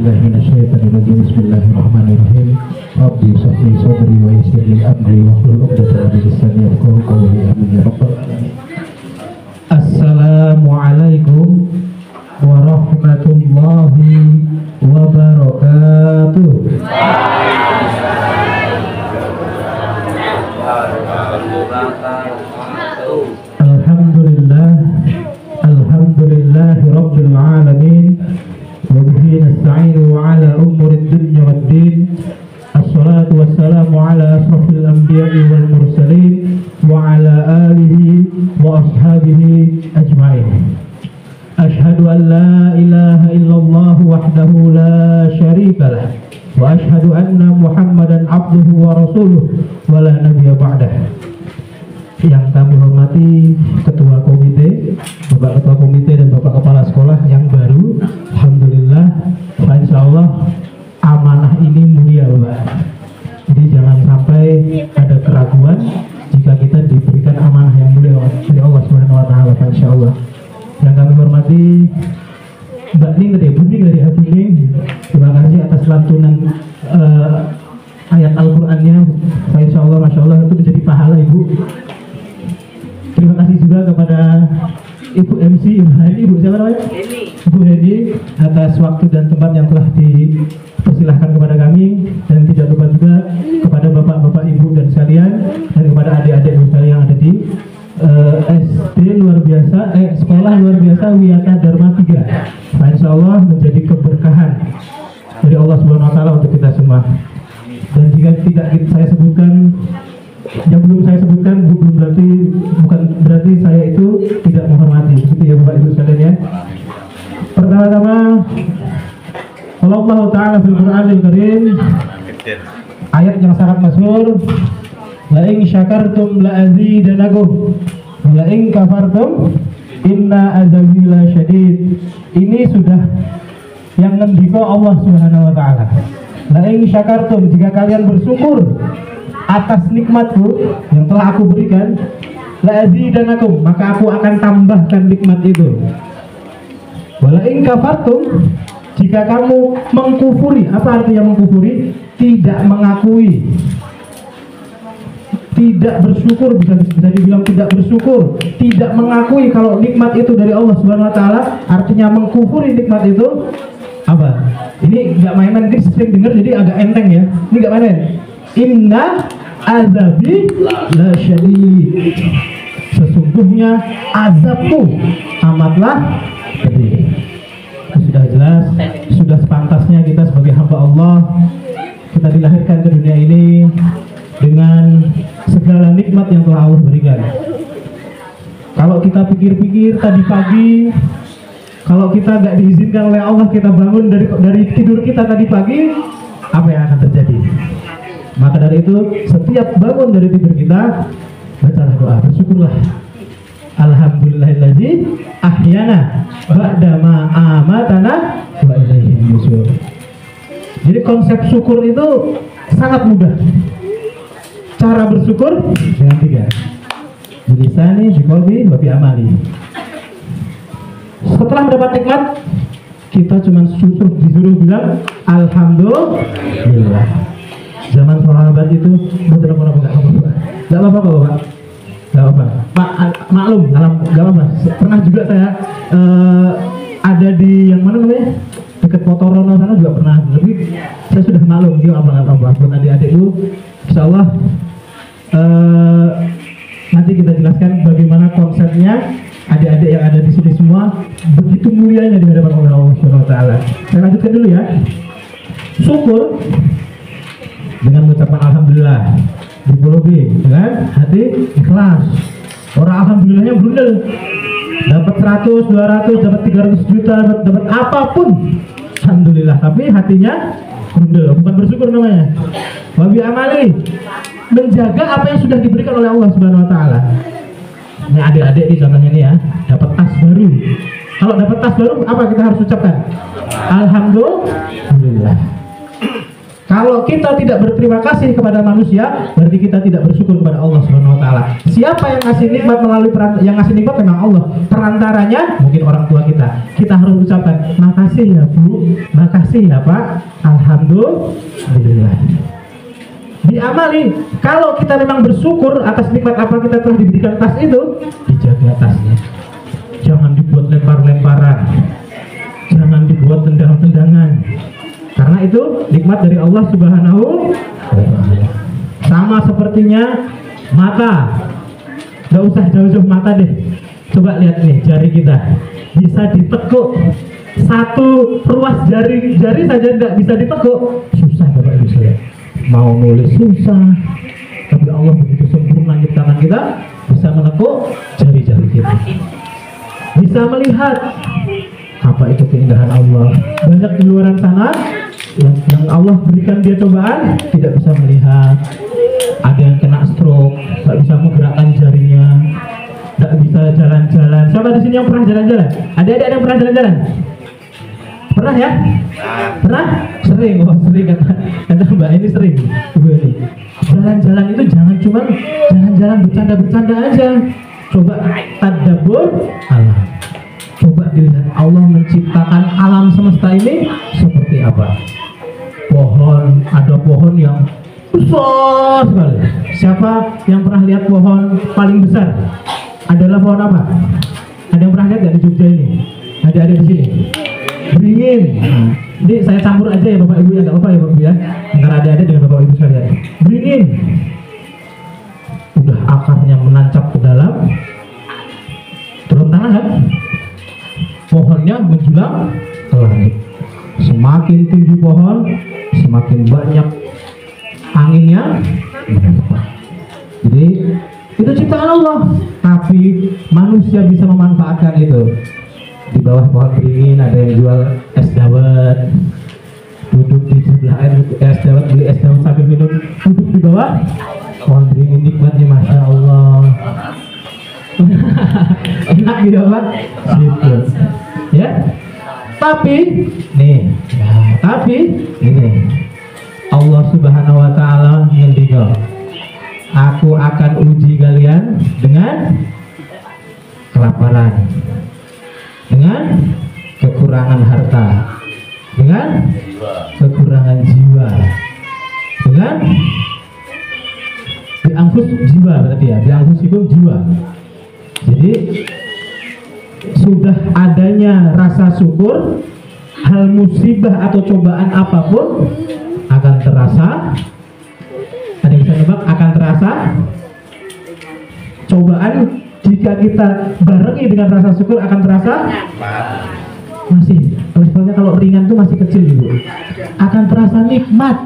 billahi minasyaitonir rajim. Bismillahirrahmanirrahim. Rabbi shrah li sadri wa yassir li amri wahlul 'uqdatam min lisani yafqahu qawli. Amin ya rabbal alamin. Assalamualaikum warahmatullahi wabarakatuh. Alhamdulillahi rabbil alamin. Wa bihi nasta'inu ala umuri dunya waddin. Assalatu wassalamu ala asrafil anbiya'i wal mursalin wa ala alihi wa ashabihi ajma'in. Ashhadu an la ilaha illallah wahdahu la syarika lah wa ashhadu anna Muhammadan abduhu wa rasuluh wa la nabiyya ba'dah. Yang kami hormati Ketua Komite, Bapak Ketua Komite dan Bapak Kepala Sekolah yang baru, alhamdulillah, insya Allah amanah ini mulia Bapak. Jadi jangan sampai ada keraguan jika kita diberikan amanah yang mulia dari Allah Subhanahu wa taala, insya Allah. Yang kami hormati Mbak Ning dari Budi dari Abu Ning, terima kasih atas lantunan ayat Al-Qur'annya. Insya Allah, masya Allah itu menjadi pahala Ibu. Terima kasih juga kepada Ibu MC, Ibu siapa namanya? Ibu Hedi atas waktu dan tempat yang telah dipersilahkan kepada kami, dan tidak lupa juga kepada bapak-bapak ibu dan sekalian, dan kepada adik-adik sekalian yang ada di SD luar biasa, sekolah luar biasa Wiyata Dharma 3. Nah, insya Allah menjadi keberkahan dari Allah Subhanahu Wa Taala untuk kita semua. Dan jika tidak saya sebutkan, yang belum saya sebutkan, bukan berarti saya itu tidak menghormati. Begitu ya Bapak Ibu sekalian ya. Pertama-tama, Allah Ta'ala fil Qur'anil Karim, ayat yang sangat masyhur, la in syakartum la azidanakum wa la in kafartum inna azabi lasyadid. Ini sudah yang ngendika Allah Subhanahu wa taala. La in syakartum, jika kalian bersyukur atas nikmatku yang telah aku berikan, la azidanakum, maka aku akan tambahkan nikmat itu. Wa la in kafartum, jika kamu mengkufuri, apa artinya mengkufuri? Tidak mengakui, tidak bersyukur, bisa dibilang tidak bersyukur, tidak mengakui kalau nikmat itu dari Allah Subhanahu wa taala, artinya mengkufuri nikmat itu. Apa? Ini nggak main-main, kita sering dengar jadi agak enteng ya. Ini nggak main-main. Inna azabi lasyadid. Sesungguhnya azabku amatlah pedih. Sudah jelas, sudah sepantasnya kita sebagai hamba Allah, kita dilahirkan ke dunia ini dengan segala nikmat yang telah Allah berikan. Kalau kita pikir-pikir tadi pagi, kalau kita nggak diizinkan oleh Allah kita bangun dari tidur kita tadi pagi, apa yang akan terjadi? Maka dari itu, setiap bangun dari tidur kita, bacalah doa, bersyukurlah. Alhamdulillahillazi ahyana ba'dama amatana wa ilaihin nusyur. Jadi konsep syukur itu sangat mudah. Cara bersyukur dengan 3. Bilisani, biqalbi, wa bi'amali. Setelah mendapat nikmat, kita cuma disuruh bilang alhamdulillah. Zaman sahabat itu nggak apa-apa Bapak. Gak apa, maklum, gak apa. Pernah juga saya ada di yang mana namanya, dekat Potorono sana juga pernah. Tapi saya sudah maklum, dia apa buat adik-adik itu, insya Allah nanti kita jelaskan bagaimana konsepnya. Adik-adik yang ada di sini semua begitu mulianya di hadapan Allah Subhanahu wa taala. Saya lanjutkan dulu ya. Syukur dengan mengucapkan alhamdulillah, dipulubi dengan hati ikhlas. Orang alhamdulillahnya berundel, dapat 100, 200, dapat 300 juta, dapat apapun, alhamdulillah. Tapi hatinya berundel, bukan bersyukur namanya. Wabi amali, menjaga apa yang sudah diberikan oleh Allah Subhanahu wa taala. Ini adik-adik nih contohnya nih ya, dapat tas baru. Kalau dapat tas baru, apa kita harus ucapkan? Alhamdulillah. Kalau kita tidak berterima kasih kepada manusia, berarti kita tidak bersyukur kepada Allah Subhanahu wa taala. Siapa yang ngasih nikmat melalui yang ngasih nikmat memang Allah. Perantaranya mungkin orang tua kita. Kita harus ucapkan, "Makasih ya, Bu. Makasih ya, Pak. Alhamdulillah." Diamali. Kalau kita memang bersyukur atas nikmat apa kita telah diberikan tas itu, dijaga tasnya. Jangan dibuat lempar-lemparan. Jangan dibuat tendang-tendangan. Karena itu nikmat dari Allah Subhanahu wa ta'ala. Sama sepertinya mata. Gak usah jauh-jauh mata deh. Coba lihat nih jari kita. Bisa ditekuk. Satu ruas jari saja tidak bisa ditekuk. Susah Bapak Ibu sekalian. Mau nulis susah. Tapi Allah begitu sempurna ciptakan kita bisa menekuk jari-jari kita. Bisa melihat. Apa itu keindahan Allah. Banyak di luar sana yang Allah berikan dia cobaan tidak bisa melihat. Ada yang kena stroke, tak bisa menggerakkan jarinya, tak bisa jalan-jalan. Siapa di sini yang pernah jalan-jalan? Ada yang pernah jalan-jalan? Pernah ya? Pernah? Sering, sering kata Mbak ini sering. Jalan-jalan itu jangan cuma jalan-jalan bercanda-bercanda aja. Coba tadabbur alam. Coba dilihat Allah menciptakan alam semesta ini seperti apa. Pohon, ada pohon yang besar sekali. Siapa yang pernah lihat pohon paling besar? Adalah pohon apa? Ada yang pernah lihat nggak di Jogja ini? Ada di sini. Beringin. Jadi saya campur aja ya Bapak Ibu ya, nggak apa-apa ya Bapak Ibu ya. Antara ada dengan Bapak Ibu sekalian. Beringin. Udah akarnya menancap ke dalam tanah kan? Pohonnya menjulang ke langit. Semakin tinggi pohon, semakin banyak anginnya. Jadi itu ciptaan Allah. Tapi manusia bisa memanfaatkan itu. Di bawah pohon beringin ada yang jual es dawet. Duduk di sebelah air es dawet, beli es dawet sambil minum. Duduk di bawah pohon beringin, nikmatnya Masya Allah. Enak gitu Pak. Gitu. Ya. Tapi nih, ini Allah Subhanahu wa taala ngendika, aku akan uji kalian dengan kelaparan, dengan kekurangan harta, dengan kekurangan jiwa, dengan diangkut jiwa berarti ya, diangkut jiwa. Jadi sudah adanya rasa syukur, hal musibah atau cobaan apapun akan terasa. Ada yang bisa nebak akan terasa. Cobaan jika kita barengi dengan rasa syukur akan terasa. Masih, levelnya kalau ringan tuh masih kecil gitu. Akan terasa nikmat.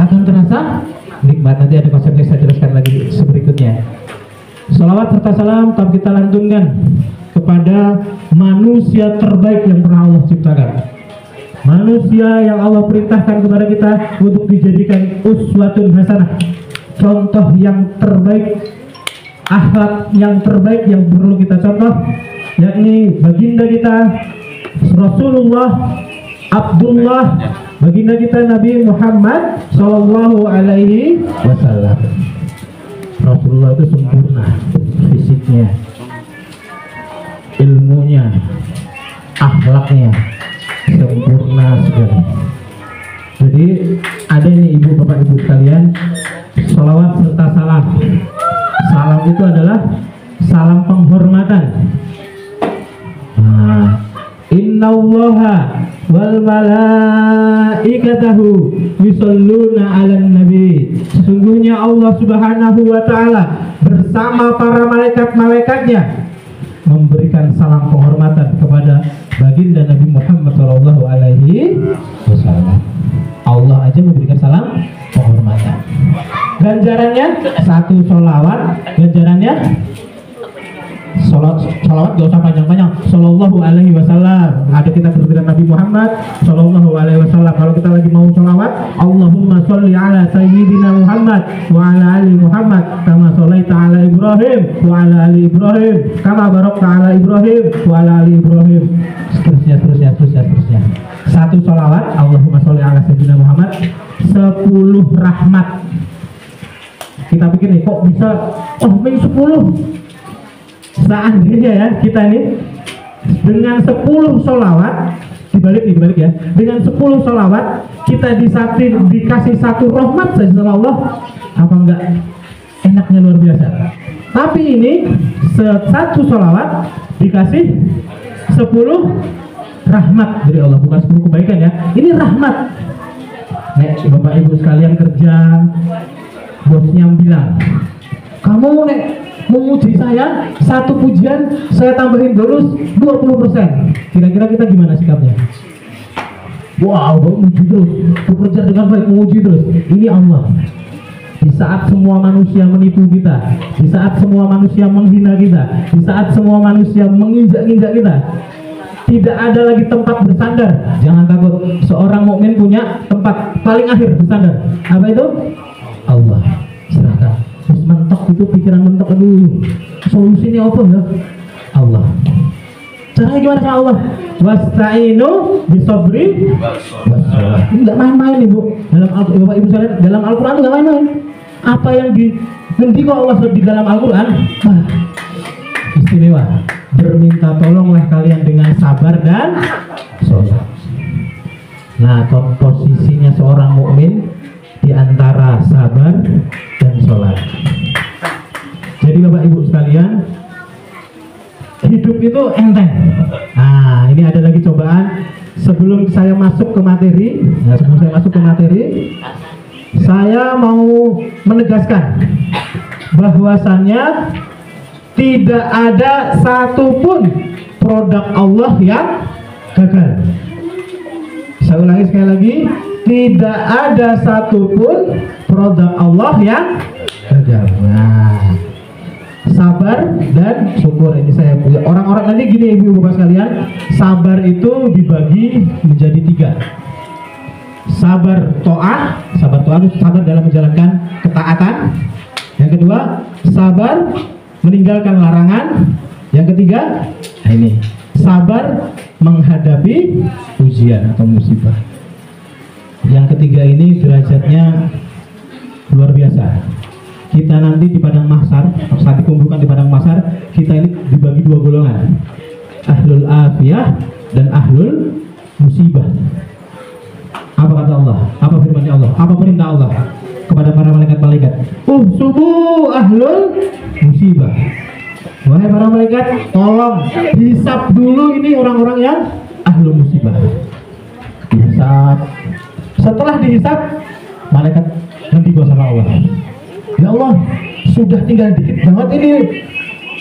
Akan terasa nikmat. Nanti ada konsepnya saya jelaskan lagi berikutnya. Salawat serta salam tetap kita lantunkan kepada manusia terbaik yang pernah Allah ciptakan. Manusia yang Allah perintahkan kepada kita untuk dijadikan uswatun hasanah, contoh yang terbaik, akhlak yang terbaik yang perlu kita contoh, yakni baginda kita Rasulullah Abdullah, baginda kita Nabi Muhammad Sallallahu Alaihi Wasallam. Rasulullah itu sempurna fisiknya, ilmunya, akhlaknya sempurna sekali. Jadi ada ini ibu bapak ibu sekalian, salawat serta salam. Salam itu adalah salam penghormatan. Innallaha wal malaikatahu yusholluna 'alan nabi. Sesungguhnya Allah Subhanahu wa taala bersama para malaikat-malaikatnya memberikan salam penghormatan kepada baginda Nabi Muhammad sallallahu alaihi wasallam. Allah aja memberikan salam penghormatan. Ganjarannya satu sholawat, ganjarannya Salawat gak usah panjang-panjang. Sallallahu alaihi wasallam. Ada kita berbeda Nabi Muhammad Sallallahu alaihi wasallam. Kalau kita lagi mau salawat, Allahumma sholli ala sayyidina Muhammad wa ala ali Muhammad kama shollaita ala Ibrahim wa ala ali Ibrahim kama barakta ala Ibrahim wa ala ali Ibrahim. Seterusnya. satu sholawat, Allahumma sholli ala sayyidina Muhammad, 10 rahmat. Kita pikir nih, kok bisa, oh min 10. Seandainya ya, kita ini dengan 10 sholawat, dibalik ya, dengan 10 sholawat kita dikasih satu rahmat saja sama Allah, apa enggak enaknya luar biasa. Tapi ini satu sholawat dikasih 10 rahmat dari Allah, bukan 10 kebaikan ya, ini rahmat. Nek Bapak Ibu sekalian kerja, bosnya bilang, kamu nek memuji saya, satu pujian saya tambahin bonus 20%. Kira-kira kita gimana sikapnya? Wow, memuji terus, bekerja dengan baik, memuji terus. Ini Allah. Di saat semua manusia menipu kita, di saat semua manusia menghina kita, di saat semua manusia menginjak-injak kita, tidak ada lagi tempat bersandar. Jangan takut, seorang mukmin punya tempat paling akhir bersandar. Apa itu? Allah. Serahkan. Terus mentok itu, pikiran mentok, aduh, solusinya apa ya? Allah. Caranya gimana sama Allah? Wasta'inu bisobri wassalah. Ini nggak main-main Ibu. Bapak Ibu sekalian, dalam Al-Quran itu nggak main-main. Apa yang kok Allah di dalam Al-Quran, istimewa. Berminta tolonglah kalian dengan sabar dan sholat. Nah, posisinya seorang mukmin di antara sabar dan sholat. Jadi Bapak Ibu sekalian, hidup itu enteng. Nah, ini ada lagi cobaan. Sebelum saya masuk ke materi, saya mau menegaskan bahwasannya tidak ada satupun produk Allah yang gagal. Saya ulangi sekali lagi, tidak ada satupun produk Allah yang gagal. Nah, sabar dan syukur ini saya punya. Orang-orang nanti gini ibu bapak sekalian, sabar itu dibagi menjadi 3. Sabar to'ah, sabar dalam menjalankan ketaatan. Yang kedua, sabar meninggalkan larangan. Yang ketiga, nah ini, sabar menghadapi ujian atau musibah. Yang ketiga ini derajatnya luar biasa. Kita nanti di padang mahsyar, saat dikumpulkan di padang mahsyar, kita ini dibagi 2 golongan, ahlul afiyah dan ahlul musibah. Apa kata Allah? Apa firman Allah? Apa perintah Allah kepada para malaikat-malaikat? Subuh ahlul musibah. Wahai para malaikat, tolong hisab dulu ini orang-orang yang ahlul musibah. Dihisab. Setelah dihisab, malaikat nanti sama Allah. Ya Allah, sudah tinggal dikit banget ini,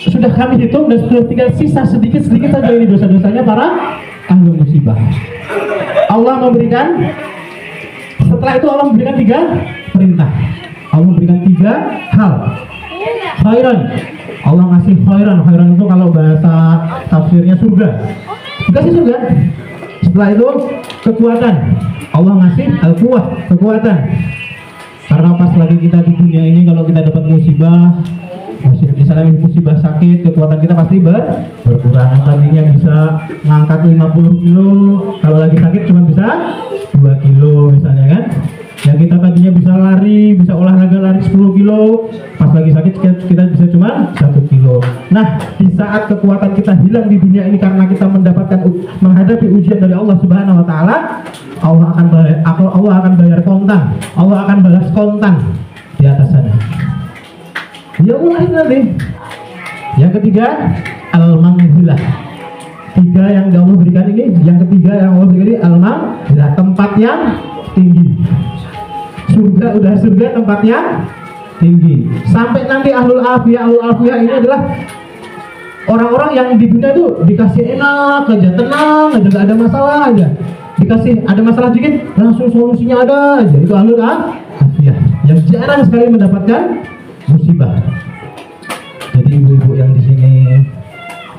sudah kami hitung dan sudah tinggal sisa sedikit-sedikit saja ini dosa-dosanya para ahli musibah. Allah memberikan, setelah itu Allah memberikan 3 perintah. Allah memberikan 3 hal. Khairan, Allah ngasih khairan. Khairan itu kalau bahasa tafsirnya surga, dikasih surga. Setelah itu kekuatan, Allah ngasih al-quwah, kekuatan. Karena pas lagi kita di dunia ini, kalau kita dapat musibah, misalnya musibah sakit, kekuatan kita pasti berkurang. Tadinya bisa ngangkat 50 kilo, kalau lagi sakit cuma bisa 2 kilo misalnya kan. Yang kita tadinya bisa lari, bisa olahraga lari 10 kilo, pas lagi sakit kita bisa cuma 1 kilo. Nah, di saat kekuatan kita hilang di dunia ini karena kita menghadapi ujian dari Allah Subhanahu wa taala, Allah akan bayar kontan. Allah akan balas kontan di atas sana. Ya mulai nanti. Yang ketiga, al-manzilah. 3 yang Allah berikan ini, yang ketiga yang Allah berikan ini al-manzilah, tempat yang tinggi. Surga tempatnya tinggi. Sampai nanti ahlul afiyah ini adalah orang-orang yang di dunia itu dikasih enak aja, tenang aja, gak ada masalah aja. Dikasih ada masalah dikit, langsung solusinya ada aja. Itu ahlul afiyah yang jarang sekali mendapatkan musibah. Jadi ibu-ibu yang di sini,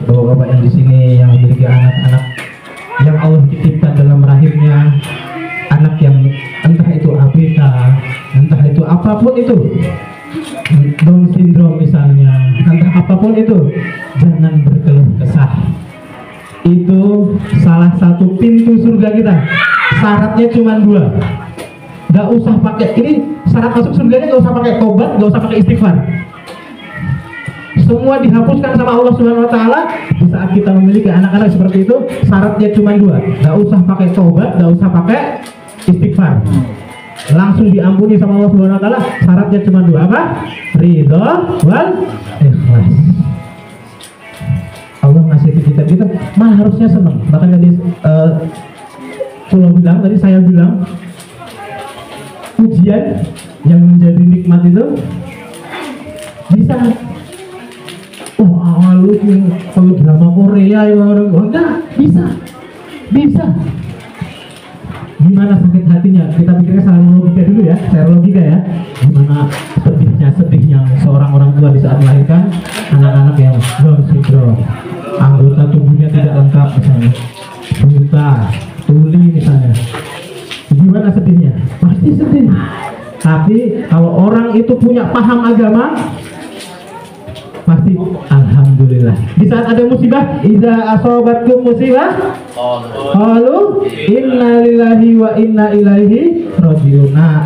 bapak-bapak yang di sini yang memiliki anak-anak yang Allah titipkan dalam rahimnya, anak yang entah itu ABK, entah itu apapun itu, Down syndrome misalnya, entah apapun itu, jangan berkeluh kesah. Itu salah satu pintu surga kita. Syaratnya cuma 2. Gak usah pakai, ini syarat masuk surganya gak usah pakai tobat, gak usah pakai istighfar. Semua dihapuskan sama Allah Subhanahu Wa Taala di saat kita memiliki anak-anak seperti itu. Syaratnya cuma 2, gak usah pakai tobat, gak usah pakai istighfar, langsung diampuni sama Allah Subhanahu Wa Taala. Syaratnya cuma 2, apa? Ridho wal ikhlas. Allah ngasih kita malah harusnya senang. Bahkan tadi saya bilang ujian yang menjadi nikmat itu bisa lu kalau drama Korea enggak bisa. Gimana sakit hatinya? Kita pikirnya secara logika ya. Gimana sedihnya seorang orang tua di saat melahirkan anak-anak yang Down syndrome, anggota tubuhnya tidak lengkap misalnya, buta, tuli misalnya. Gimana sedihnya? Pasti sedih. Tapi kalau orang itu punya paham agama, pasti alhamdulillah. Di saat ada musibah, idza asobatkum musibah qalu inna lillahi wa inna ilaihi rajiun. Nah,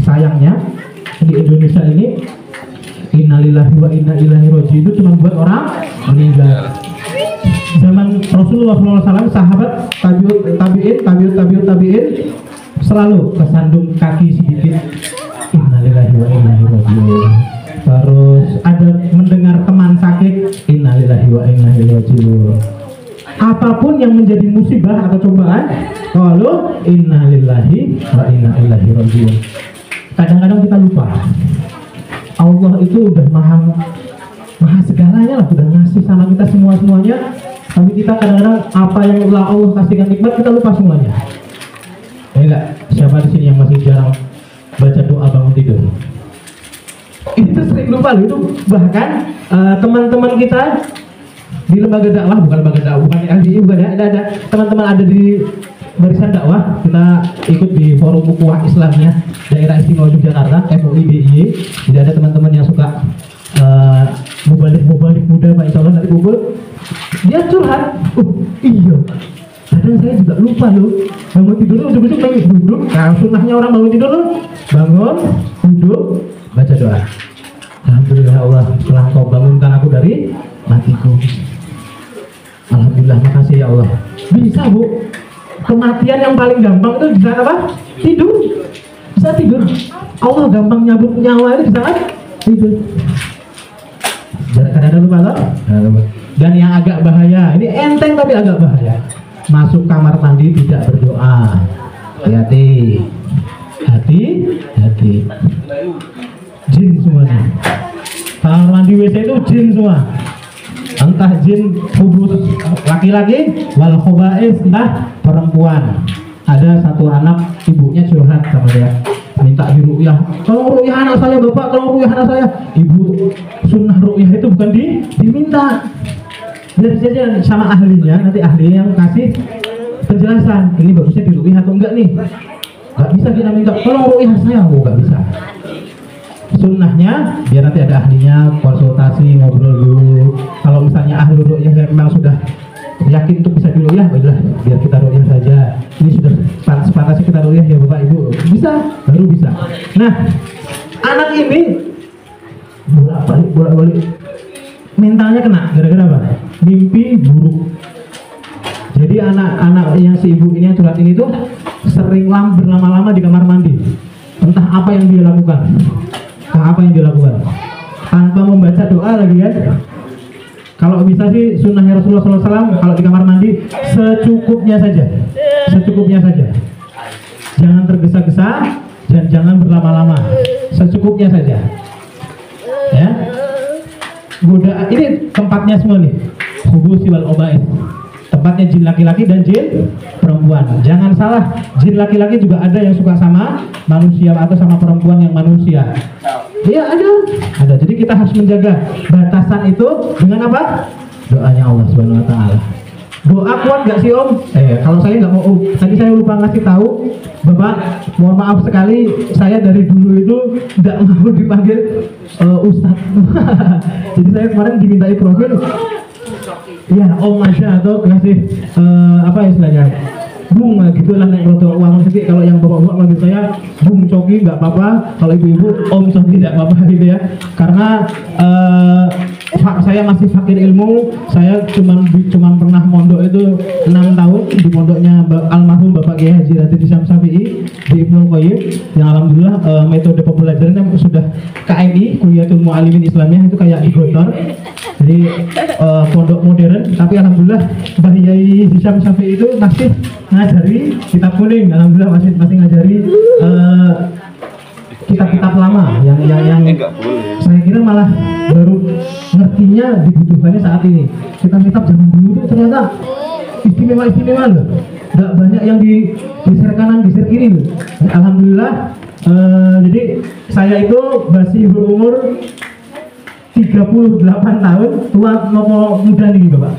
sayangnya di Indonesia ini inna lillahi wa inna ilaihi rajiun itu cuma buat orang meninggal. Zaman Rasulullah SAW, sahabat, tabi'in selalu kesandung kaki sedikit inna lillahi wa inna ilaihi rajiun. Terus ada mendengar teman sakit inna lillahi wa inna ilaihi rajiun. Apapun yang menjadi musibah atau cobaan, qalu inna lillahi wa inna ilaihi rajiun. Kadang-kadang kita lupa Allah itu udah maha segalanya lah, udah ngasih sama kita semuanya. Tapi kita kadang-kadang apa yang Allah kasihkan nikmat kita lupa semuanya. Enggak, siapa di sini yang masih jarang baca doa bangun tidur? Itu sering lupa loh. Itu bahkan teman-teman kita di lembaga dakwah, bukan LDI, bukan ya, ada teman-teman ada di barisan dakwah. Kita ikut di forum ukhuwah Islamnya daerah istimewa Yogyakarta, MUI DIY. Jadi ada teman-teman yang suka mubalik muda, Pak, insya Allah nanti kumpul. Dia curhat, iya, kadang saya juga lupa loh, bangun tidur ujung-ujung pengen duduk. Nah, sunnahnya orang bangun tidur loh, bangun, duduk, baca doa. Alhamdulillah Allah telah kau bangunkan aku dari matiku. Alhamdulillah, makasih ya Allah. Bisa Bu, kematian yang paling gampang itu bisa apa? Tidur. Bisa tidur. Allah gampang nyabut nyawa itu bisa kan? Tidur. Kadang-kadang lupa loh. Dan yang agak bahaya, ini enteng tapi agak bahaya. Masuk kamar mandi tidak berdoa. Hati-hati. Jin semuanya. Kamar mandi WC itu jin semua. Entah jin hubus laki-laki, wal khobais, entah perempuan. Ada satu anak, ibunya curhat sama dia, minta diruqyah. Tolong ruqyah anak saya Bapak, tolong ruqyah anak saya. Ibu, sunnah ruqyah itu bukan diminta. Biar saja sama ahlinya, nanti ahli yang kasih penjelasan. Ini bagusnya diruqyah atau enggak nih? Gak bisa kita minta, tolong ruqyah saya, gak bisa. Sunnahnya biar nanti ada ahlinya, konsultasi, ngobrol dulu. Kalau misalnya ahli ruqyah memang sudah yakin untuk bisa diruqyah, baiklah biar kita ruqyah saja. Ini sudah sepantasnya kita ruqyah ya Bapak Ibu. Bisa, baru bisa. Nah, anak ini bolak-balik mentalnya kena gara-gara apa? Mimpi buruk. Jadi anak-anak yang si ibu ini yang curhat ini tuh sering berlama-lama di kamar mandi. Entah apa yang dia lakukan. Tanpa membaca doa lagi kan. Kalau bisa sih sunnahnya Rasulullah SAW kalau di kamar mandi secukupnya saja. Jangan tergesa-gesa dan jangan berlama-lama. Secukupnya saja. Ya. Godaan ini tempatnya semua nih. Hubusi wal obais. Tempatnya jin laki-laki dan jin perempuan. Jangan salah, jin laki-laki juga ada yang suka sama manusia atau sama perempuan yang manusia. Iya ada. Jadi kita harus menjaga batasan itu dengan apa? Doanya Allah Subhanahu Wa Taala. Doa kuat gak sih Om? Kalau saya nggak mau. Tadi saya lupa ngasih tahu, Bapak. Mohon maaf sekali, saya dari dulu itu nggak mau dipanggil Ustadz. Jadi saya kemarin dimintai profil. Ya Om aja atau kasih apa istilahnya? Bung, gitulah nek rodo uang sedikit. Kalau yang bapak-bapak manggil saya Bung Coki nggak apa-apa, kalau ibu-ibu Om Coki tidak apa-apa gitu ya. Karena saya masih fakir ilmu, saya cuman pernah mondok itu 6 tahun di pondoknya almarhum Bapak Kiai Haji Radit Hisham Syafi'i di Ibnul Qayyim, yang alhamdulillah metode pembelajarannya sudah KMI, Kuliatul Mu'allimin Islamiyah, itu kayak di Gotor. Jadi pondok modern, tapi alhamdulillah Mbah Yai Hisham Syafi'i itu masih ngajari kitab kuning, alhamdulillah masih ngajari kitab-kitab lama yang saya kira malah baru ngertinya dibutuhkannya saat ini. Kitab-kitab zaman dulu itu ternyata istimewa loh, nggak banyak yang geser kanan geser kiri loh. Alhamdulillah. Jadi saya itu masih berumur 38 tahun, tua nopo muda nih Bapak.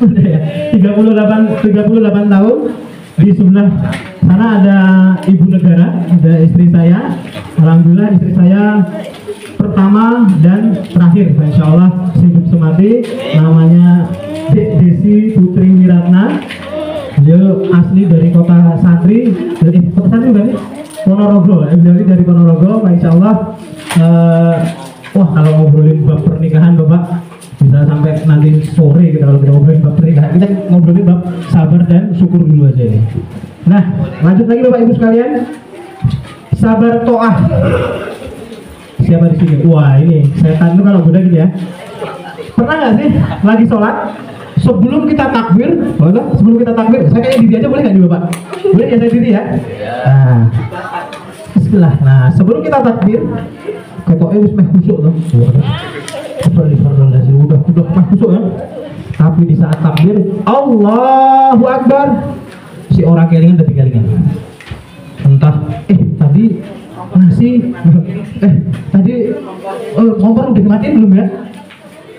Muda ya. 38 tahun. Di sebelah sana ada ibu negara, ada istri saya. Alhamdulillah istri saya pertama dan terakhir, insya Allah hidup semati, namanya Dek Desi Putri Wiratna. Beliau asli dari kota Santri, dari kota Santri bukan sih? Ponorogo, dari Ponorogo. Insya Allah wah kalau ngobrolin bab pernikahan Bapak bisa sampai nanti sore kita kalau kita ngobrolin bab pernikahan. Kita ngobrolin bab sabar dan syukur dulu aja ini. Nah, lanjut lagi Bapak Ibu sekalian. Sabar to'ah. Siapa di sini? Wah, ini setan itu kalau goda gitu ya. Pernah nggak sih lagi sholat sebelum kita takbir? Sebelum kita takbir, saya kayak diri aja boleh nggak nih Bapak? Boleh ya saya diri ya. Nah, bismillah. Nah, sebelum kita takbir, ketoknya wis meh khusuk tuh. Udah meh khusuk ya. Tapi di saat takbir, Allahu Akbar, si orang kelingan tapi kelingan. Entah, tadi nasi, tadi kompor udah dimatiin belum ya?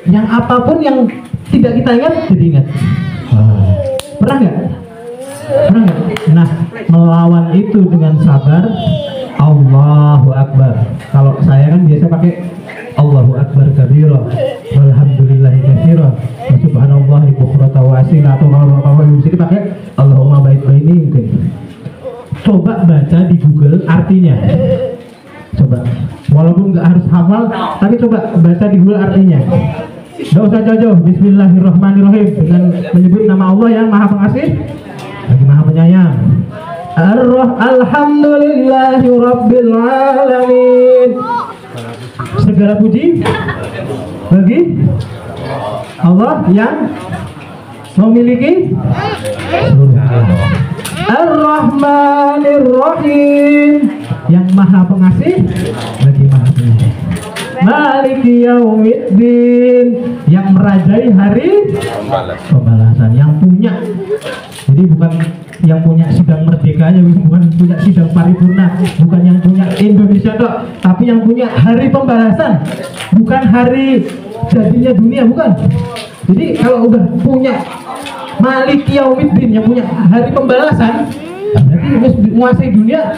Yang apapun yang tidak kita ingat jadi ingat. Pernah nggak? Nah, melawan itu dengan sabar. Allahu Akbar. Kalau saya kan biasa pakai Allahu Akbar kabira, walhamdulillahi katsira, wa subhanallahi bukratan wa asila, atau kalau bisa dipakai Allahumma baik baini mungkin. Coba baca di Google artinya. Coba. Walaupun nggak harus hafal, tapi coba baca di Google artinya. Nggak usah jauh-jauh. Bismillahirrahmanirrahim, dengan menyebut nama Allah yang Maha Pengasih lagi Maha Penyayang. Alhamdulillahi Rabbil Alamin. Segala puji bagi Allah yang memiliki Ar-Rahmanir Rahim, yang Maha Pengasih lagi Maha Penyayang. Maliki Yaumiddin, yang merajai hari pembalasan, yang punya. Jadi bukan yang punya sidang merdekanya, bukan punya sidang paripurna, bukan yang punya Indonesia dok, tapi yang punya hari pembalasan, bukan hari jadinya dunia, bukan. Jadi kalau udah punya Maliki Yaumiddin, yang punya hari pembalasan, berarti menguasai dunia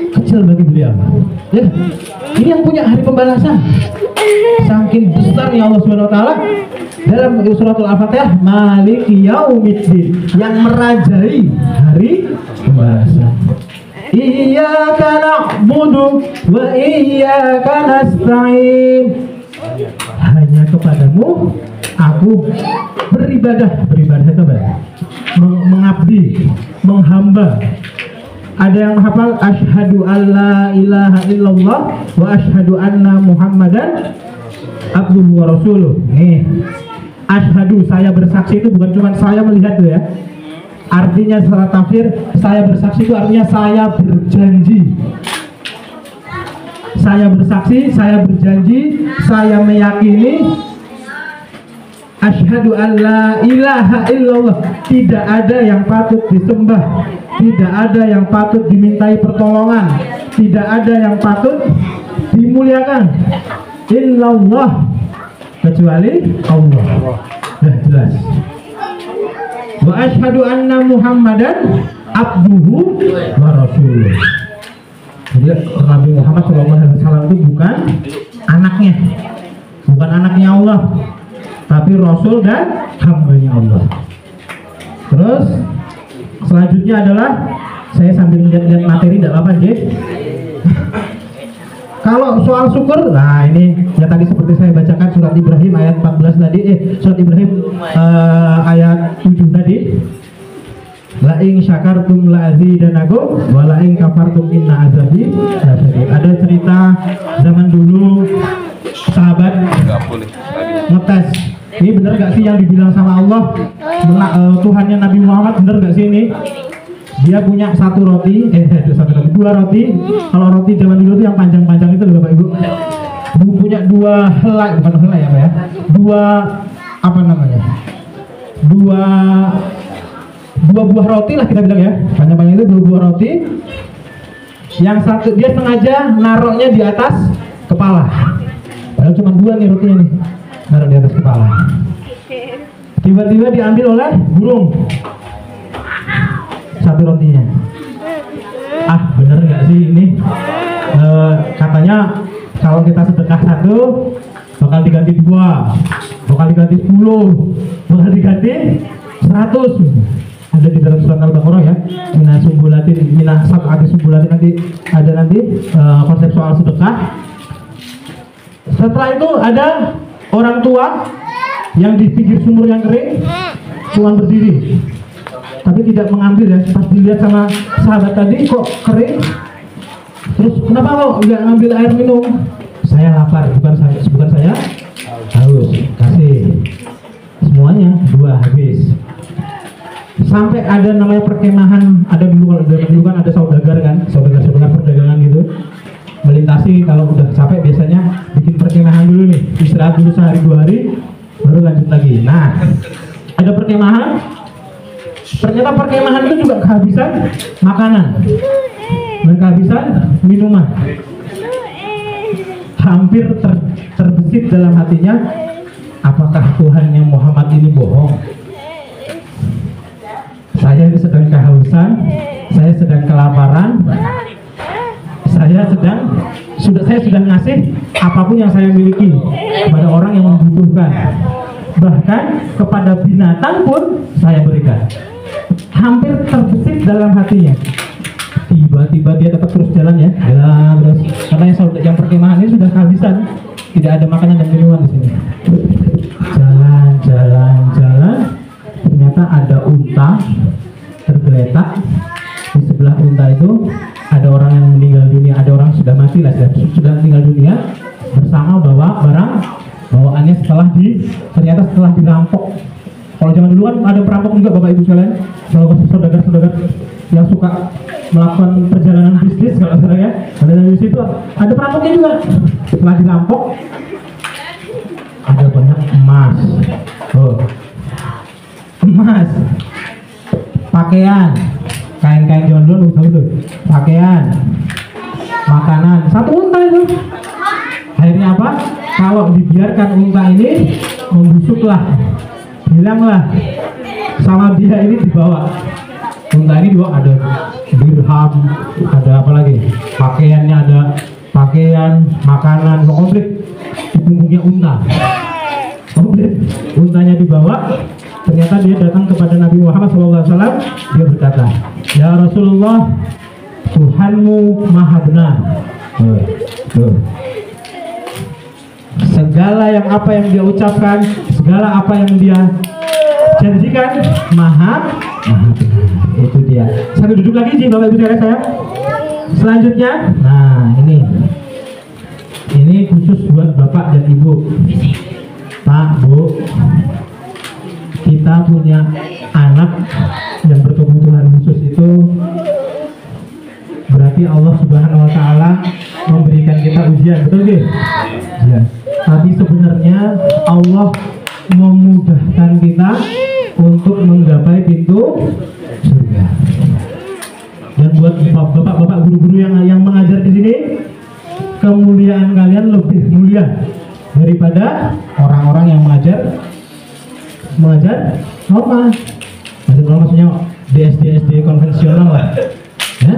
kecil bagi beliau. Ya, ini yang punya hari pembalasan. Saking besarnya Allah Subhanahu Wa Taala dalam suratul Al-Fatihah, Maliki Yaumiddin, yang merajai hari pembalasan. Iyyaka na'budu wa iyyaka nasta'in. Hanya kepadamu aku beribadah itu mengabdi, menghamba. Ada yang menghafal asyhadu alla ilaha illallah wa asyhadu anna muhammadan abduhu wa rasuluh. Nih, asyhadu, saya bersaksi, itu bukan cuma saya melihat tuh ya. Artinya secara tafsir, saya bersaksi itu artinya saya berjanji. Saya bersaksi, saya berjanji, saya meyakini. Asyhadu alla ilaha illallah, tidak ada yang patut disembah, tidak ada yang patut dimintai pertolongan, tidak ada yang patut dimuliakan illallah, kecuali Allah. Sudah jelas. Wa asyhadu anna muhammadan abduhu wa rasuluh. Jadi Nabi Muhammad SAW itu bukan anaknya, bukan anaknya Allah, tapi Rasul dan hambanya Allah. Terus selanjutnya adalah saya sambil lihat-lihat materi, tidak apa-apa, J. Kalau soal syukur, nah ini ya tadi seperti saya bacakan surat Ibrahim ayat 14 tadi, surat Ibrahim ayat 7 tadi. La in syakartum la azidanakum wa la in kafartum inna azabi lasyadid. Ada cerita zaman dulu sahabat ngetes. Ini benar gak sih yang dibilang sama Allah, Tuhannya Nabi Muhammad, benar gak sih ini? Dia punya dua roti. Kalau roti zaman dulu itu yang panjang-panjang itu loh Bapak Ibu. Punya dua helai, bukan helai apa ya? Dua buah roti lah kita bilang ya. Panjang-panjang itu dua buah roti. Yang satu dia sengaja naruhnya di atas kepala. Padahal cuma dua nih rotinya nih. Naruh di atas kepala. Tiba-tiba diambil oleh burung. Satu rotinya. Bener nggak sih ini? Katanya kalau kita sedekah satu bakal diganti 2, bakal diganti 10, bakal diganti 100. Ada di dalam surat Al-Baqarah ya. Mina sab'ati sumbulatin, nanti ada konsep soal sedekah. Setelah itu ada orang tua yang di pinggir sumur yang kering cuma berdiri, tapi tidak mengambil ya. Pas dilihat sama sahabat tadi kok kering, terus kenapa kok nggak ngambil air minum? Saya lapar, bukan saya haus, kasih semuanya 2 habis. Sampai ada namanya perkemahan, ada dulu kan ada saudagar perdagangan gitu, melintasi. Kalau udah capek biasanya bikin perkemahan dulu nih, istirahat dulu sehari 2 hari baru lanjut lagi. Nah, ada perkemahan. Ternyata perkemahan itu juga kehabisan makanan dan kehabisan minuman. Hampir terbesit dalam hatinya, apakah Tuhannya Muhammad ini bohong? Saya ini sedang kehausan, saya sedang kelaparan, saya sudah ngasih apapun yang saya miliki kepada orang yang membutuhkan. Bahkan kepada binatang pun saya berikan. Hampir terbesit dalam hatinya. Tiba-tiba dia tetap terus jalan ya, terus. Karena yang perkemahan ini sudah kehabisan, tidak ada makanan dan minuman di sini. Jalan. Ternyata ada unta tergeletak. Di sebelah unta itu ada orang yang meninggal dunia, ada orang sudah mati lah, sudah meninggal dunia bersama barang bawaannya ternyata setelah dirampok. Kalau zaman dulu kan ada perampok juga Bapak Ibu sekalian, kalau saudagar yang suka melakukan perjalanan bisnis kalau saudara ya, di situ ada perampoknya juga. Setelah dirampok ada banyak emas, pakaian, kain-kain zaman dulu itu, pakaian, makanan, satu unta itu. Akhirnya apa? Kalau dibiarkan unta ini membusuklah, hilanglah sama dia ini dibawa. Unta ini juga ada dirham, ada apa lagi? Pakaiannya ada, pakaian, makanan, komplit di punggungnya unta. Komplit, untanya dibawa. Ternyata dia datang kepada Nabi Muhammad SAW. Dia berkata, ya Rasulullah, Tuhanmu maha benar. Segala apa yang dia ucapkan, segala apa yang dia janjikan, maha benar. Itu dia. Sambil duduk lagi sih Bapak Ibu saya. Selanjutnya, nah ini khusus buat Bapak dan Ibu, Pak, Bu. Kita punya anak yang berkebutuhan khusus, itu berarti Allah Subhanahu wa Ta'ala memberikan kita ujian, betul gak? Ya. Tapi sebenarnya Allah memudahkan kita untuk menggapai pintu surga. Dan buat bapak-bapak guru-guru yang mengajar di sini, kemuliaan kalian lebih mulia daripada orang-orang yang mengajar normal. Maksudnya di SD konvensional lah. Ya?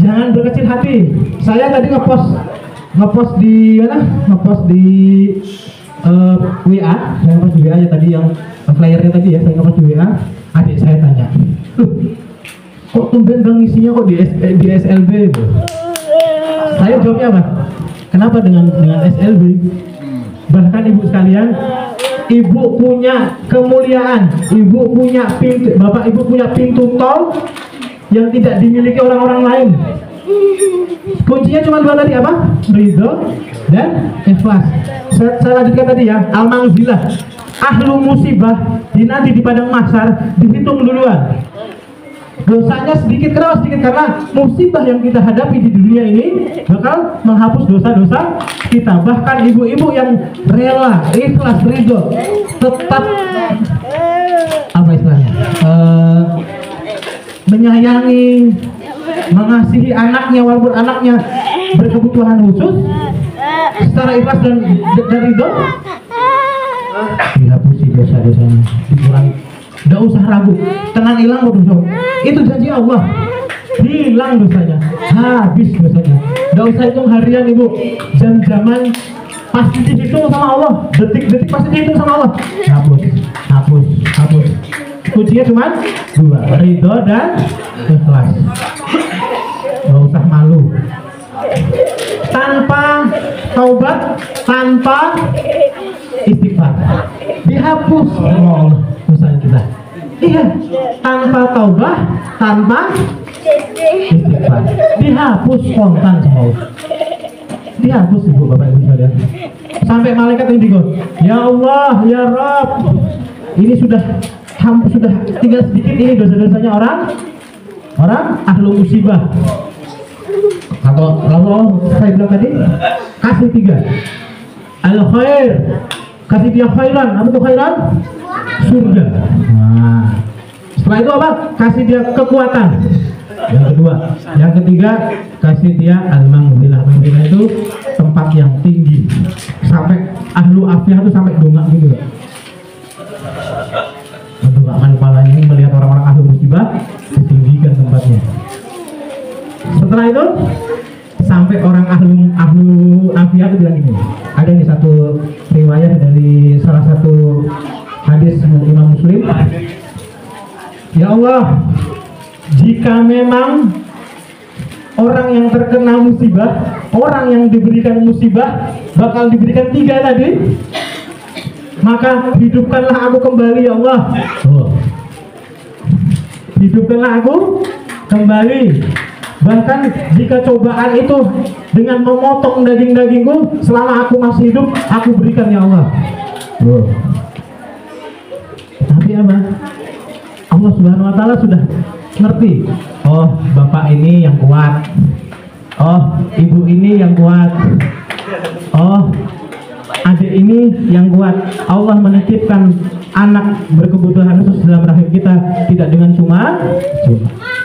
Jangan berkecil hati. Saya tadi ngepost di WA, saya ngepost di WA ya tadi, yang flyernya tadi ya, saya ngepost di WA. Adik saya tanya, kok tumben bang isinya kok di SLB itu? Saya jawabnya apa? Kenapa dengan SLB? Bahkan ibu sekalian, ibu punya kemuliaan, ibu punya pintu, bapak ibu punya pintu tol yang tidak dimiliki orang-orang lain. Kuncinya cuma dua tadi, apa? Ridho dan ikhlas. Saya lanjutkan tadi ya, al-mangzilah. Ahlu musibah nanti di padang mahsyar dihitung duluan. Dosanya sedikit, kenapa sedikit? Karena musibah yang kita hadapi di dunia ini bakal menghapus dosa-dosa kita. Bahkan ibu-ibu yang rela, ikhlas, ridho, tetap apa istilahnya? Menyayangi, mengasihi anaknya walaupun anaknya berkebutuhan khusus, secara ikhlas dan ridho, dihapusi dosa-dosanya, dikurangi. Tidak usah ragu, tenang, hilang dosa. Itu janji Allah, hilang dosanya, habis dosanya. Tidak usah hitung harian ibu, jam-jaman pasti dihitung sama Allah, detik-detik pasti dihitung sama Allah. Hapus. Kuncinya cuma dua, ridho dan ikhlas. Tidak usah malu. Tanpa taubat, tanpa istighfar, dihapus sama Allah dosa kita. Iya, tanpa taubah, tanpa istighfar, dihapus spontan sama Allah. Dihapus ibu bapak ibu sekalian. Sampai malaikat indigo, ya Allah, ya Rabb, ini sudah tinggal sedikit ini dosa-dosanya orang ahlu musibah. Atau kalau saya bilang tadi, kasih 3 al khair, kasih dia khairan. Apa itu khairan? Surga. Nah, setelah itu apa? Kasih dia kekuatan. Yang kedua, yang ketiga, kasih dia al-mangzilah. Mangzilah itu tempat yang tinggi, sampai ahlu afiyah itu sampai dongak gitu. Mendongakkan kepalanya ini melihat orang-orang ahlu musibah, ditinggikan tempatnya. Setelah itu sampai orang ahlu afiyah itu bilang ini. Ada nih satu riwayat dari salah satu hadis Imam Muslim. Ya Allah, jika memang orang yang terkena musibah, orang yang diberikan musibah bakal diberikan 3 tadi, maka hidupkanlah aku kembali ya Allah. Hidupkanlah aku kembali. Bahkan jika cobaan itu dengan memotong daging-dagingku, selama aku masih hidup, aku berikan ya Allah. Tapi apa? Allah Subhanahu wa Ta'ala sudah ngerti. Oh, bapak ini yang kuat. Oh, ibu ini yang kuat. Oh, adik ini yang kuat. Allah menitipkan anak berkebutuhan khusus dalam rahim kita tidak dengan cuma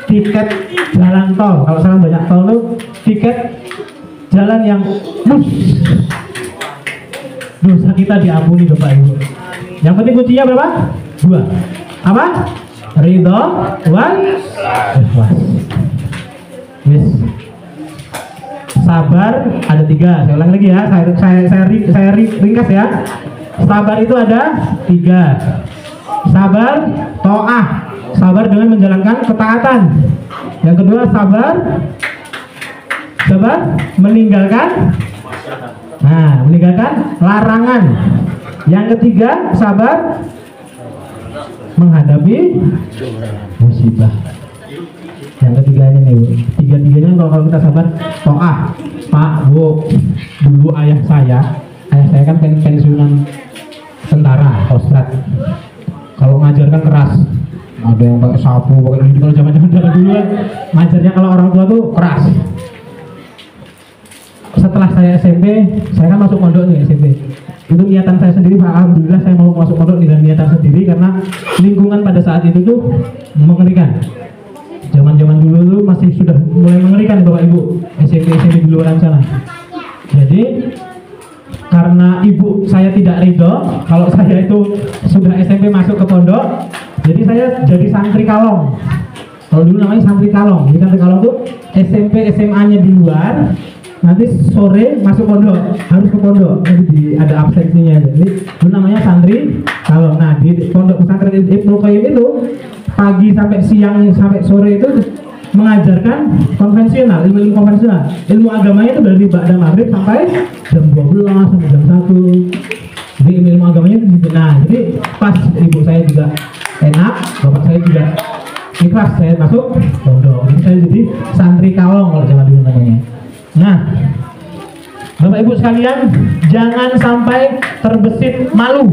tiket jalan tol. Kalau sekarang banyak tol tuh tiket jalan yang dosa kita diampuni bapak ibu. Yang penting kuncinya berapa? 2. Apa? Ridho wal ikhlas. Yes. Sabar ada 3. Saya ulang lagi ya. Saya ringkas ya. Sabar itu ada 3. Sabar to'ah, sabar dengan menjalankan ketaatan. Yang kedua sabar meninggalkan larangan. Yang ketiga sabar menghadapi musibah. Yang ketiganya nih, tiga-tiganya kalau kita sabar to'ah. Pak, Bu, dulu ayah saya kan pensiunan tentara, kostrat. Kalau ngajar kan keras, ada yang pakai sapu, pakai gini. Kalau zaman dulu kan ngajarnya kalau orang tua tuh keras. Setelah saya SMP, saya kan masuk pondok nih SMP. Itu niatan saya sendiri, alhamdulillah saya mau masuk pondok dengan niatan sendiri karena lingkungan pada saat itu tuh mengerikan. Zaman dulu tuh masih sudah mulai mengerikan bapak ibu SMP di luar sana. Jadi karena ibu saya tidak ridho kalau saya itu sudah SMP masuk ke pondok, jadi saya jadi santri kalong. Kalau dulu namanya santri kalong. Jadi santri kalong tuh SMP SMA-nya di luar, nanti sore masuk pondok, harus ke pondok. Jadi ada absensinya. Jadi itu namanya santri kalong. Nah, di pondok pesantren Ibnu Qayyim itu pagi sampai siang sampai sore itu mengajarkan konvensional, ilmu konvensional. Ilmu agamanya itu dari ba'da maghrib sampai jam 12 sampai jam 1. Jadi ilmu agamanya itu nah, jadi pas ibu saya juga enak, bapak saya juga ikhlas saya masuk pondok. Jadi saya jadi santri kalong kalau zaman dulu namanya. Nah, Bapak Ibu sekalian, jangan sampai terbesit malu.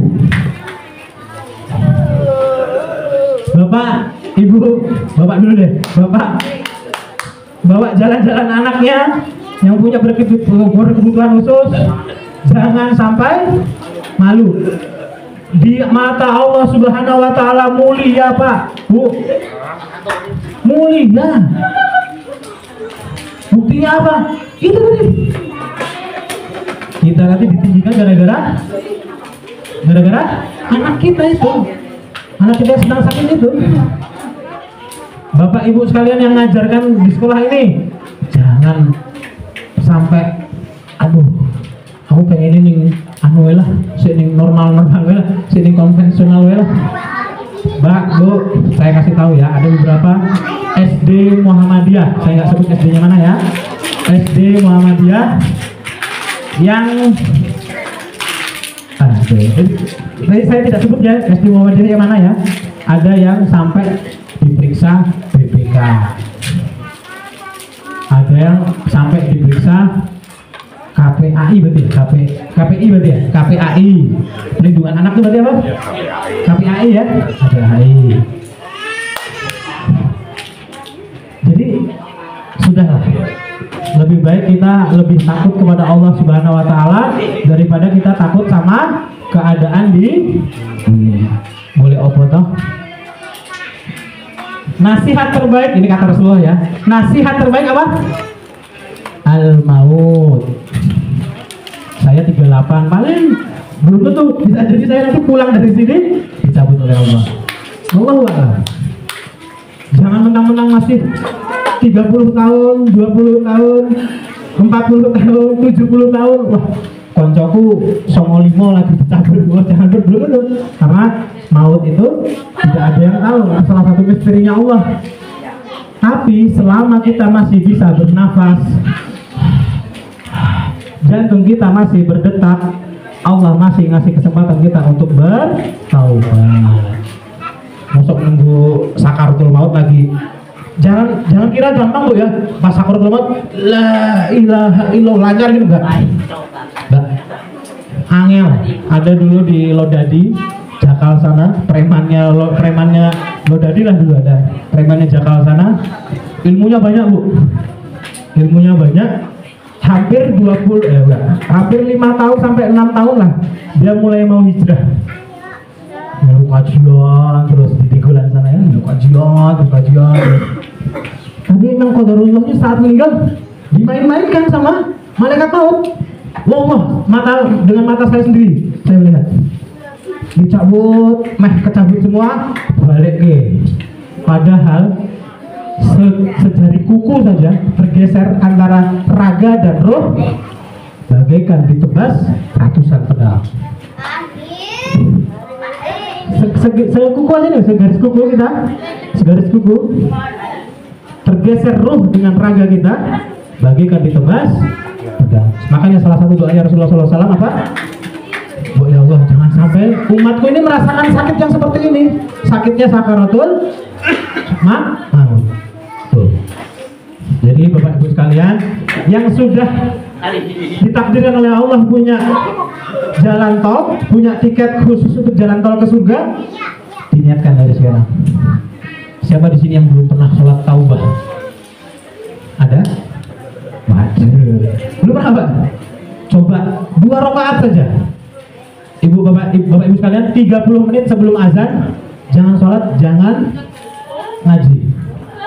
Bapak, Ibu, Bapak dulu deh. Bapak bawa jalan-jalan anaknya yang punya berkebutuhan khusus, jangan sampai malu. Di mata Allah Subhanahu wa taala mulia, Pak. Bu. Mulia. Buktinya apa? Itu tadi. Kita nanti ditinggikan gara-gara anak kita itu. Anak kita sedang sakit itu. Bapak Ibu sekalian yang ngajarkan di sekolah ini, jangan sampai aku pengen ini lah, sini normal lah, sini konvensional lah. Mbak, Bu, saya kasih tahu ya, ada beberapa SD Muhammadiyah, saya nggak sebut SD-nya mana ya, SD Muhammadiyah yang saya tidak sebut ya SD Muhammadiyah yang mana ya, ada yang sampai diperiksa BPK, ada yang sampai diperiksa KPAI berarti KPI berarti ya, KPAI perlindungan anak itu berarti apa? KPAI ya, KPAI. Jadi sudahlah, lebih baik kita lebih takut kepada Allah Subhanahu wa taala daripada kita takut sama keadaan di dunia. Boleh opo toh? Nasihat terbaik, ini kata Rasulullah ya. Nasihat terbaik apa? Al-maut. Saya 38 paling belum tentu bisa jadi saya nanti pulang dari sini dicabut oleh Allah. Allahu a'lam. Jangan menang-menang masih 30 tahun, 20 tahun, 40 tahun, 70 tahun. Wah, koncoku 95 lagi dicabut. Wah, jangan belum. Karena maut itu tidak ada yang tahu, salah satu misterinya Allah. Tapi selama kita masih bisa bernafas, jantung kita masih berdetak, Allah masih ngasih kesempatan kita untuk bertaubat. Masuk nunggu sakaratul maut lagi. Jangan kira gampang Bu ya. Pas sakaratul maut la ilaha illallah lancar gitu enggak? Angel. Ada dulu di Lodadi, Jakal sana, premannya Lodadi lah dulu ada. Premannya Jakal sana. Ilmunya banyak Bu. Ilmunya banyak. Hampir 5 tahun sampai 6 tahun lah dia mulai mau hijrah. Kajian terus di Tegulan sana ya, kajian. Tapi memang qadarullahnya saat meninggal dimain-mainkan sama malaikat maut. Wah, dengan mata saya sendiri saya melihat. Dicabut, kecabut semua, balik ke. Padahal sejari kuku saja bergeser antara raga dan roh bagaikan ditebas ratusan pedang. Sekuku aja nih, segaris kuku tergeser roh dengan raga kita bagaikan ditebas pedang. Makanya salah satu doanya Rasulullah SAW apa? Oh ya Allah, jangan sampai umatku ini merasakan sakit yang seperti ini, sakitnya sakaratul maut. Jadi Bapak Ibu sekalian yang sudah ditakdirkan oleh Allah punya jalan tol, punya tiket khusus untuk jalan tol ke surga, diniatkan dari sekarang. Siapa di sini yang belum pernah sholat taubah? Ada? Waduh, belum pernah Pak? Coba 2 rakaat saja. Bapak Ibu sekalian, 30 menit sebelum azan jangan sholat, jangan ngaji,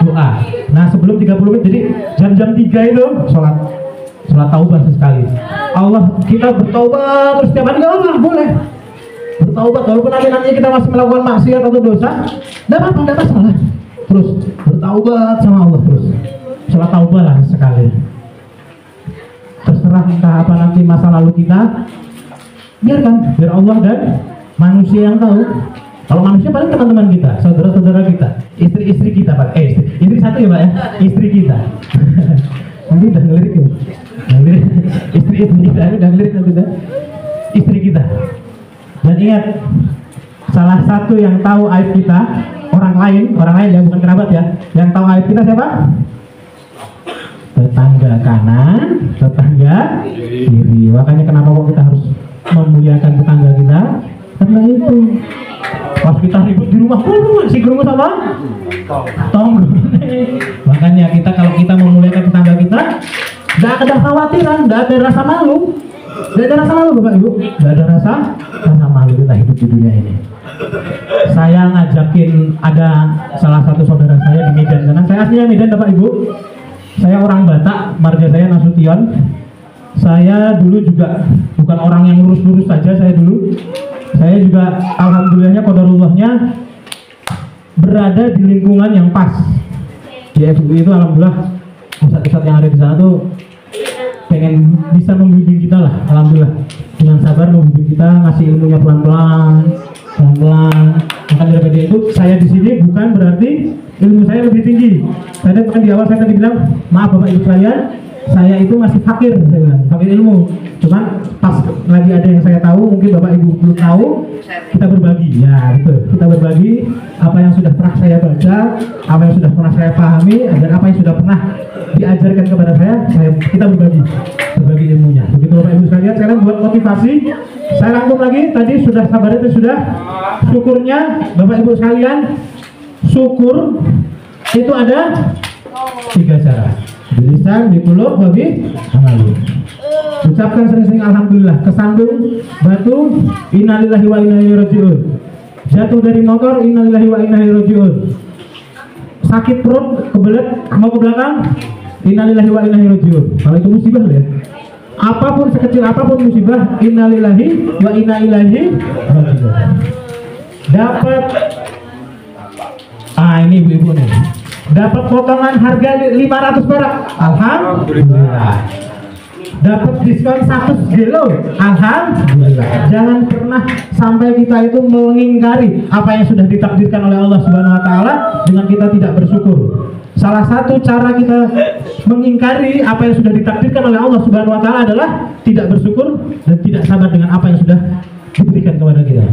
doa. Nah sebelum 30 menit, jadi jam-jam 3 itu sholat taubah sesekali. Allah kita bertaubat terus setiap hari Allah boleh bertaubat walaupun nanti kita masih melakukan maksiat atau dosa, tidak apa-apa, tidak masalah. Terus bertaubat sama Allah terus. Sholat taubah lah sekali. Terserah entah apa nanti masa lalu kita, biarkan biar Allah dan manusia yang tahu. Kalau manusia paling teman-teman kita, saudara-saudara kita, istri-istri kita Pak. Istri satu ya Pak ya, istri kita. Nanti udah ngelirik ya. Istri-istri kita udah ngelirik nanti dah. Istri kita. Dan ingat, salah satu yang tahu aib kita, orang lain yang bukan kerabat ya, yang tahu aib kita siapa? Tetangga kanan, tetangga kiri. Makanya kenapa kok kita harus memuliakan tetangga kita? Karena itu pas kita ribut di rumah, si gerungu sama tong. Makanya kita kalau kita memuliakan tetangga kita, nggak ada khawatiran, nggak ada rasa malu. Nggak ada rasa malu Bapak Ibu, nggak ada rasa malu kita hidup di dunia ini. Saya ngajakin ada salah satu saudara saya di Medan sana. Saya aslinya Medan Bapak Ibu. Saya orang Batak, marga saya Nasution. Saya dulu juga bukan orang yang lurus-lurus saja saya dulu. Saya juga alhamdulillahnya qadarullahnya berada di lingkungan yang pas. Di FUI itu alhamdulillah ustadz-ustadz yang ada di sana tuh pengen bisa membimbing kita lah, alhamdulillah. Dengan sabar membimbing kita, ngasih ilmunya pelan-pelan. Maka daripada itu saya di sini bukan berarti ilmu saya lebih tinggi. Saya bahkan di awal saya tadi bilang, maaf Bapak Ibu sekalian, saya itu masih fakir, saya bilang, fakir ilmu. Cuman pas lagi ada yang saya tahu, mungkin Bapak Ibu belum tahu, kita berbagi. Ya betul, kita berbagi apa yang sudah pernah saya baca, apa yang sudah pernah saya pahami, dan apa yang sudah pernah diajarkan kepada saya kita berbagi ilmunya. Begitu Bapak Ibu sekalian, sekarang buat motivasi, saya rangkum lagi. Tadi sudah sabar itu sudah syukurnya Bapak Ibu sekalian. Syukur itu ada 3 cara. Di lisan, di mulut, bagi amal. Ucapkan sering-sering alhamdulillah. Kesandung batu, innalillahi wa inna ilaihi raji'un. Jatuh dari motor, innalillahi wa inna ilaihi raji'un. Sakit perut, kebelet, mau ke belakang, innalillahi wa inna ilaihi raji'un. Kalau itu musibah ya. Apapun sekecil apapun musibah, innalillahi wa inna ilaihi raji'un. Dapat ini ibu-ibu nih. Dapat potongan harga 500 perak. Alhamdulillah. Dapat diskon 100 kilo. Alhamdulillah. Jangan pernah sampai kita itu mengingkari apa yang sudah ditakdirkan oleh Allah Subhanahu wa taala dengan kita tidak bersyukur. Salah satu cara kita mengingkari apa yang sudah ditakdirkan oleh Allah Subhanahu wa taala adalah tidak bersyukur dan tidak sabar dengan apa yang sudah diberikan kepada kita.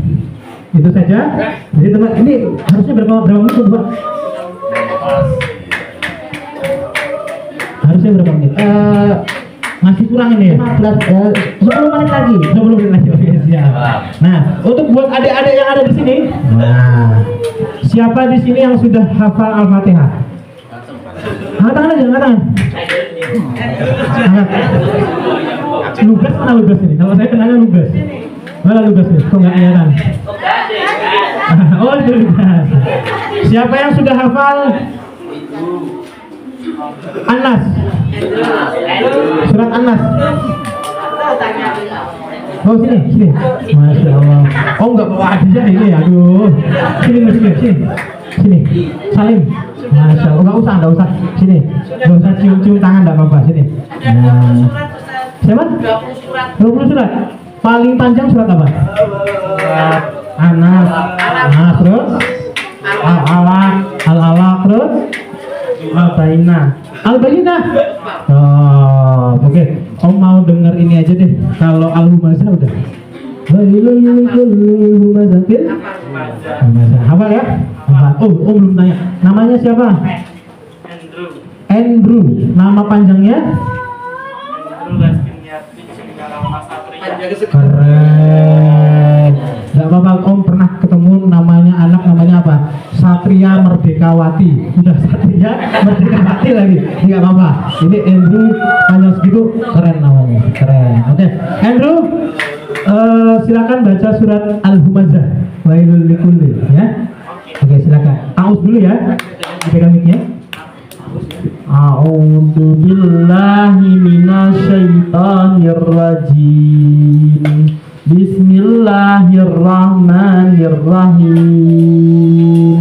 Itu saja. Jadi teman, ini harusnya berapa menit Pak? Harusnya berapa menit? Masih kurang ini ya? 10 menit lagi. 10 menit lagi. Oke, siap. Nah, untuk buat adik-adik yang ada di sini, siapa di sini yang sudah hafal Al-Fatihah? Angkat tangan aja, angkat tangan. Lugas mana lugas ini? Kalau saya kenalnya lugas. Mana lugas nih? Kok nggak kelihatan? Oh, lugas. Siapa yang sudah hafal An-Nas? Surat An-Nas. Oh sini. Masya Allah. Oh nggak bawa aja ini, aduh. Sini. Salim. Masya Allah. Nggak usah. Sini. Nggak usah cium-cium tangan, nggak apa-apa. Sini. Nah. Siapa? 20 surat. Paling panjang surat apa? Anas. Nah, terus Al-Alaq, terus Al-Bayyinah. Oh, oke. Om mau denger ini aja deh. Kalau Al-Humazah udah. Hafal ya? Oh, belum tanya. Namanya siapa? Andrew. Nama panjangnya? Keren. Gak apa-apa, Om pernah ketemu anak namanya apa? Satria Merdekawati. Udah Satria Merdekawati lagi. Gak apa-apa. Ini Andrew panjang segitu, keren namanya. Keren. Oke, Andrew, silakan baca surat Al-Humazah. Wailul likulli ya. Oke, silakan. Aus dulu ya. Dipegang mic-nya. A'udzu billahi minasyaitonir rajim. Bismillahirrahmanirrahim.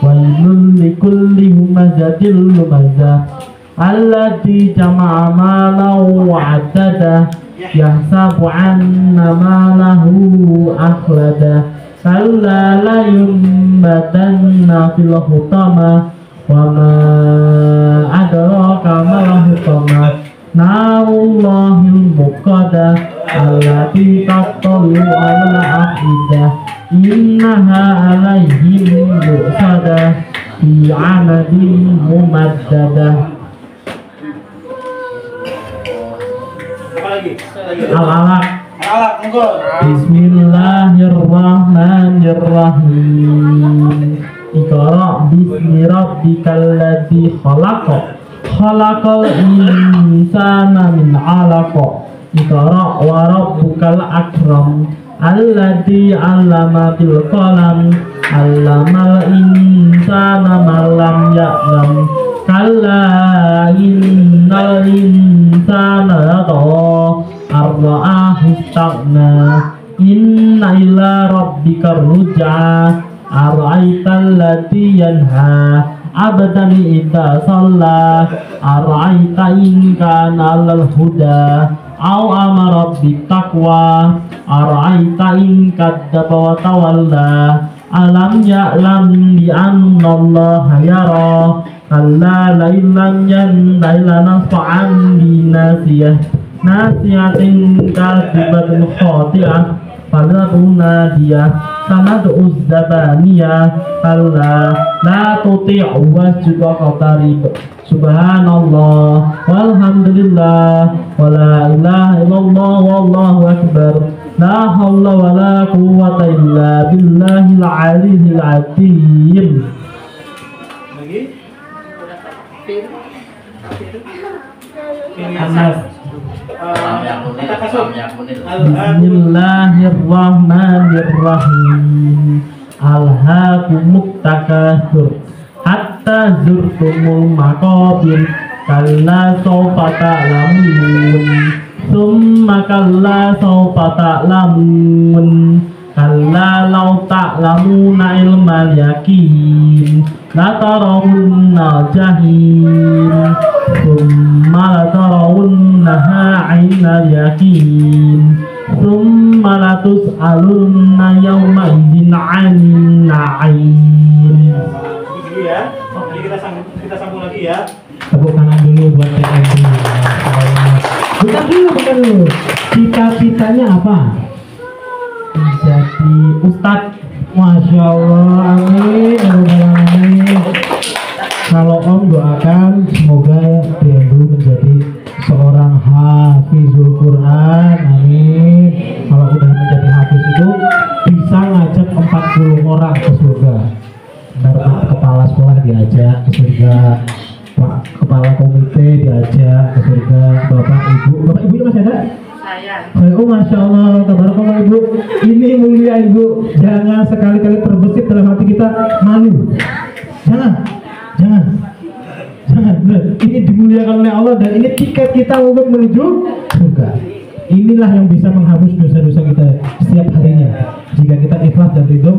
Wailul likulli humazatil lumazah allati jama'a malan wa 'addada yahsabu anna malahu akhlada kalla la yumbatanna fil hutama wa ma adraka mal hutama narullahil muqadah allati tattali'u 'alal afidah innaha 'alaihim mu'sadah fi 'amadin mumaddadah. Al-alaq. Bismillahirrahmanirrahim. Iqra bismi rabbikal ladzi khalaq. Khalaqal insana min 'alaq. Iqra wa rabbukal akram. Alladzi 'allama bil qalam. 'Allamal insana ma lam ya'lam. Kalla innal insana yatgha ar-ra'ahu istaghna inna ila rabbika ruj'a ara'aital ladzi yanha abdan idza shalla ara'aita in kana 'alal huda aw amara bittaqwa ara'aita in kadzdzaba wa tawalla alam ya'lam bi anna allaha yara alla lailan yandaila nasfa'an binasiyah nasiyatin kadibatin khoti'ah falatu nadiyah sanad'uz zabaniyah alla la tuti'u wasjud wa qatarib subhanallah walhamdulillah wa la ilaha illallah wallahu akbar la hawla wa la quwwata illa billahil aliyyil azim. Bismillahirrahmanirrahim. Alhaakumut takatsur hatta zurtumul maqabir kalla sawfa ta'lamun summa kalla sawfa ta'lamun kalla law ta'lamuna ilmal yaqin la tarawunna jahim summa la tarawunnaha 'ainal yaqin summa la tus'alunna yawma idzin 'anil na'im. Dulu ya. Jadi kita sambung lagi ya. Tepuk tangan dulu buat TNI. Bukan dulu. Cita-citanya apa? Jadi Ustadz. Masya Allah, amin. Kalau Om doakan semoga Dendu menjadi seorang hafizul Quran, amin. Kalau udah menjadi hafiz itu bisa ngajak 40 orang ke surga. Bapak kepala sekolah diajak ke surga, Pak kepala komite diajak ke surga, Bapak ibunya masih ada? Oh Masya Allah, tabarakallah Ibu. Ini mulia Ibu. Jangan sekali-kali terbesit dalam hati kita malu. Jangan. Ini dimuliakan oleh Allah dan ini tiket kita untuk menuju surga. Inilah yang bisa menghapus dosa-dosa kita setiap harinya. Jika kita ikhlas dan ridho,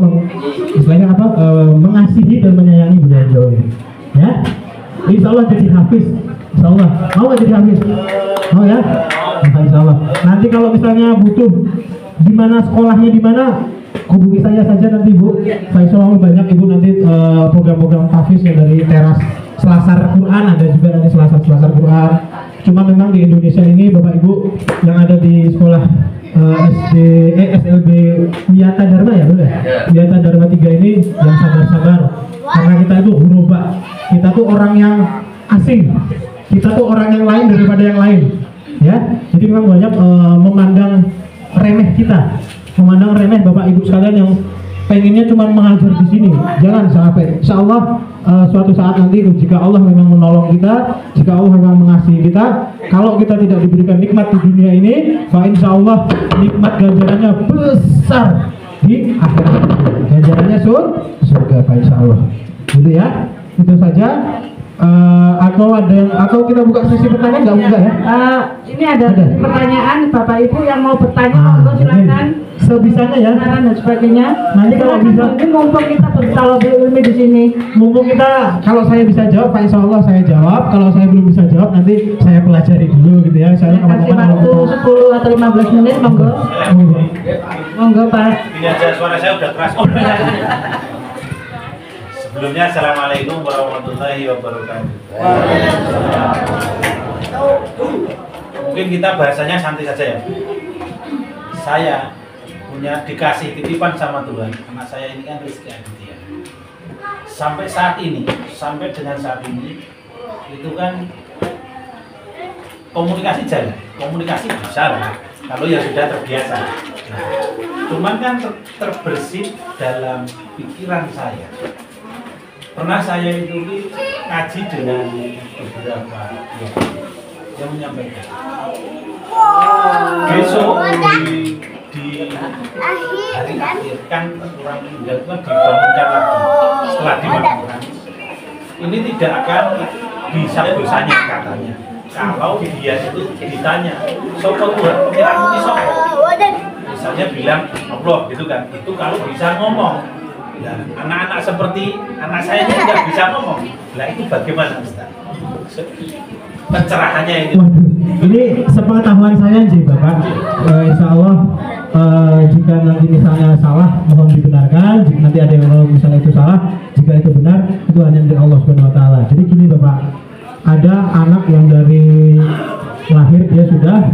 istilahnya apa? Mengasihi dan menyayangi beliau. Ya. Insya Allah jadi hafiz. Insya Allah. Mau nggak jadi hafiz? Mau ya? Insya Allah. Nanti kalau misalnya butuh di mana sekolahnya di mana, hubungi saya saja nanti Bu. Saya selalu banyak Ibu nanti program-program hafiz yang dari teras Selasar Quran, ada juga nanti Selasar Quran. Cuma memang di Indonesia ini Bapak Ibu yang ada di sekolah SLB Wiyata Dharma ya, boleh? Wiyata Dharma 3 ini yang sabar-sabar. Karena kita itu hurufah. Kita tuh orang yang asing. Kita tuh orang yang lain daripada yang lain. Ya, jadi memang banyak memandang remeh kita, memandang remeh Bapak Ibu sekalian yang pengennya cuma mengajar di sini. Jangan sampai. Insya Allah suatu saat nanti jika Allah memang menolong kita, jika Allah memang mengasihi kita, kalau kita tidak diberikan nikmat di dunia ini, maka insya Allah nikmat ganjarannya besar di akhirat. Ganjarannya surga, insya Allah. Gitu ya. Itu saja. atau kita buka sesi pertanyaan enggak ya? Ini ada pertanyaan Bapak Ibu yang mau bertanya, monggo silakan. Sebisanya ya. Saran dan sebagainya. Nanti kalau bisa, mungkin mumpung kita bertalabul ilmi di sini. Mumpung kita, kalau saya bisa jawab, Pak, insya Allah saya jawab. Kalau saya belum bisa jawab, nanti saya pelajari dulu gitu ya. Saya kasih waktu 10 atau 15 menit, monggo. Monggo Pak. Ini aja suara saya udah keras. Sebelumnya assalamualaikum warahmatullahi wabarakatuh. Mungkin kita bahasanya santai saja ya. Saya punya dikasih titipan sama Tuhan. Anak saya ini kan Rizky Aditya. Sampai dengan saat ini itu kan komunikasi jalan, komunikasi bisa lah. Kalau ya sudah terbiasa. Nah, cuman kan terbersit dalam pikiran saya. Pernah saya itu ngaji dengan beberapa yang menyampaikan besok di hari akhir kan orang meninggal itu kan dibangunkan lagi. Setelah dibangunkan ini tidak akan bisa dosanya katanya. Kalau dia itu ditanya sopo Tuhan pengiranmu ini sopo, misalnya bilang Allah gitu kan, itu kalau bisa ngomong. Nah, anak-anak seperti anak saya ini tidak bisa ngomong. Nah itu bagaimana Ustaz? Pencerahannya itu. Waduh, ini sepengetahuan saya sih Bapak. Insya Allah jika nanti misalnya salah mohon dibenarkan. Jika nanti ada yang misalnya itu salah, jika itu benar itu hanya dari Allah Subhanahu Wa Taala. Jadi gini Bapak, ada anak yang dari lahir dia sudah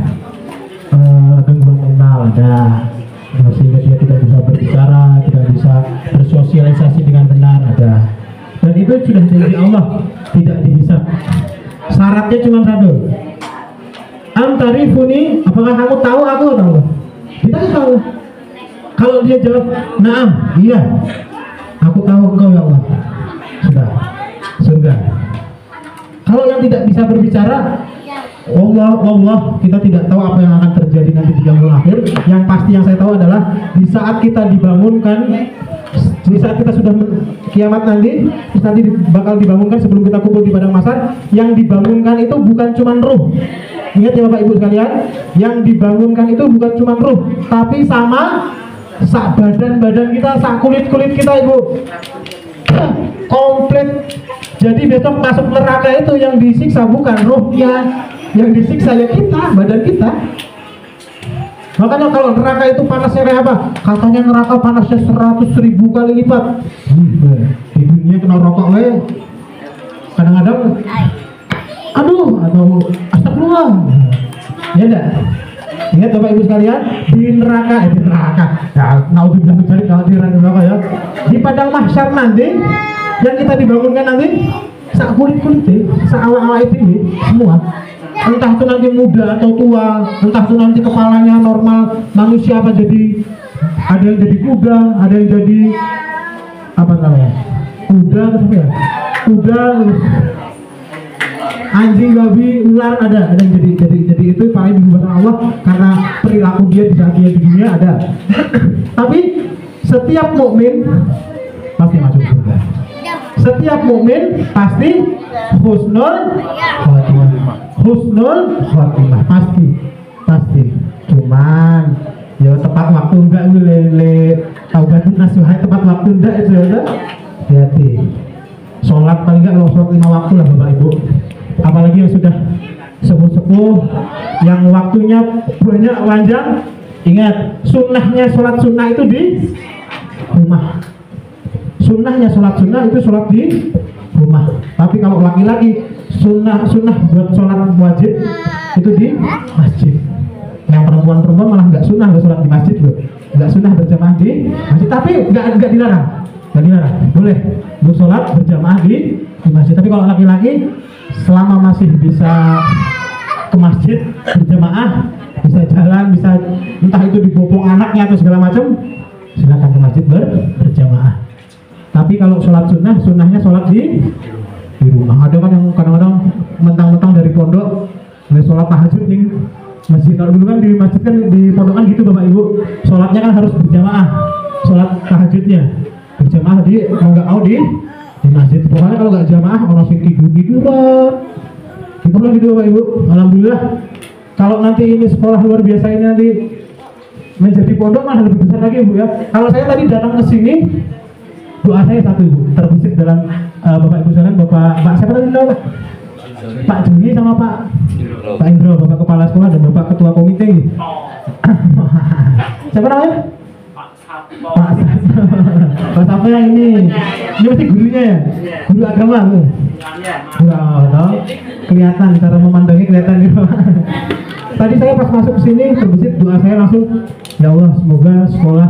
gangguan mental ada. Sehingga dia tidak bisa berbicara, tidak bisa bersosialisasi dengan benar ada. Dan itu sudah janji Allah, tidak dihisab. Syaratnya cuma satu. Tarifuni, apakah kamu tahu aku atau enggak? Kita tahu. Kalau dia jawab, "Na'am," iya. Aku tahu engkau ya Allah. Sudah. Surga. Kalau yang tidak bisa berbicara, Allah, kita tidak tahu apa yang akan terjadi nanti di yaumul akhir. Yang pasti yang saya tahu adalah di saat kita dibangunkan, di saat kita sudah kiamat nanti, terus nanti bakal dibangunkan sebelum kita kumpul di padang mahsyar. Yang dibangunkan itu bukan cuma ruh. Ingat ya Bapak Ibu sekalian, yang dibangunkan itu bukan cuma ruh, tapi sama sak badan kita, sak kulit kita Ibu. Komplit. Jadi besok masuk neraka itu yang disiksa bukan ruhnya, yang disiksa ya kita, badan kita. Makanya kalau neraka itu panasnya kayak apa? Katanya neraka panasnya 100.000 kali lipat. Di dunia kena rokok kadang-kadang aduh atau astagfirullah. Ya enggak? Ingat Bapak Ibu sekalian, di neraka. Ya, naudzubillah mencari kehadiran neraka ya. Di padang mahsyar nanti yang kita dibangunkan nanti sak kulit, sak awal-awal ini semua. Entah itu nanti muda atau tua, entah itu nanti kepalanya normal manusia apa jadi, ada yang jadi kuda, ada yang jadi apa namanya? Kuda, anjing, babi, ular ada yang jadi itu paling dibuat Allah karena perilaku dia di saat dia di dunia ada. Tapi setiap mukmin pasti masuk surga. Setiap mukmin pasti husnul khotimah pasti. Cuman ya tepat waktu enggak lele taubatun nasuha tepat waktu enggak itu ya. Hati-hati. Sholat paling enggak kalau sholat 5 waktu lah Bapak Ibu. Apalagi yang sudah sepuh-sepuh yang waktunya banyak panjang. Ingat, sunnahnya sholat sunnah itu di rumah. Sunnahnya sholat sunnah itu sholat di rumah. Tapi kalau laki-laki sunnah buat sholat wajib itu di masjid. Yang perempuan malah nggak sunnah sholat di masjid loh. Nggak sunnah berjamaah di masjid. Tapi nggak dilarang. Boleh sholat berjamaah di masjid. Tapi kalau laki-laki selama masih bisa ke masjid berjamaah, bisa jalan, bisa entah itu dibopong anaknya atau segala macam, silakan ke masjid berjamaah. Tapi kalau sholat sunnahnya sholat di rumah. Ada kan yang kadang-kadang mentang-mentang dari pondok sholat tahajud nih masjid. Kalau dulu kan di masjid kan di pondokan gitu Bapak Ibu, sholatnya kan harus berjamaah, sholat tahajudnya berjamaah mau nggak mau di masjid. Pokoknya kalau nggak jamaah orang sing tidur tiduran. Itulah gitu Bapak Ibu. Alhamdulillah. Kalau nanti ini sekolah luar biasa ini nanti menjadi pondok malah lebih besar lagi Bu ya. Kalau saya tadi datang ke sini, doa saya satu Ibu, terbesit dalam Bapak Ibu sekalian, Pak siapa tadi nama Pak? Pak Juni sama Pak Indro, Bapak Kepala Sekolah dan Bapak Ketua Komite. Siapa namanya? Pak Sabto yang ini mesti gurunya ya? Guru agama Bu? Wow, kelihatan, cara memandangnya kelihatan gitu. Tadi saya pas masuk ke sini terbesit doa saya langsung, ya Allah semoga sekolah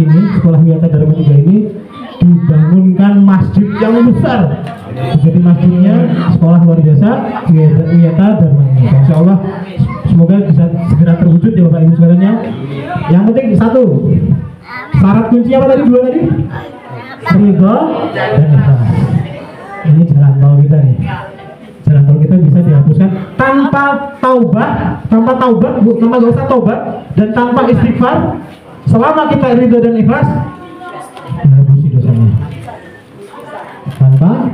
ini, sekolah Wiyata Dharma 3 ini dibangunkan masjid yang besar. Jadi masjidnya sekolah luar biasa Wiyata Dharma 3. Insya Allah semoga bisa segera terwujud ya Bapak Ibu sekalian ya. Yang penting satu, syarat kunci apa tadi, dua tadi? Ridho dan ikhlas. Ini jalan tol kita nih. Jalan tol kita bisa dihapuskan tanpa taubat, tanpa gak usah taubat dan tanpa istighfar. Selama kita ridho dan ikhlas, dihapusi dosanya. Tanpa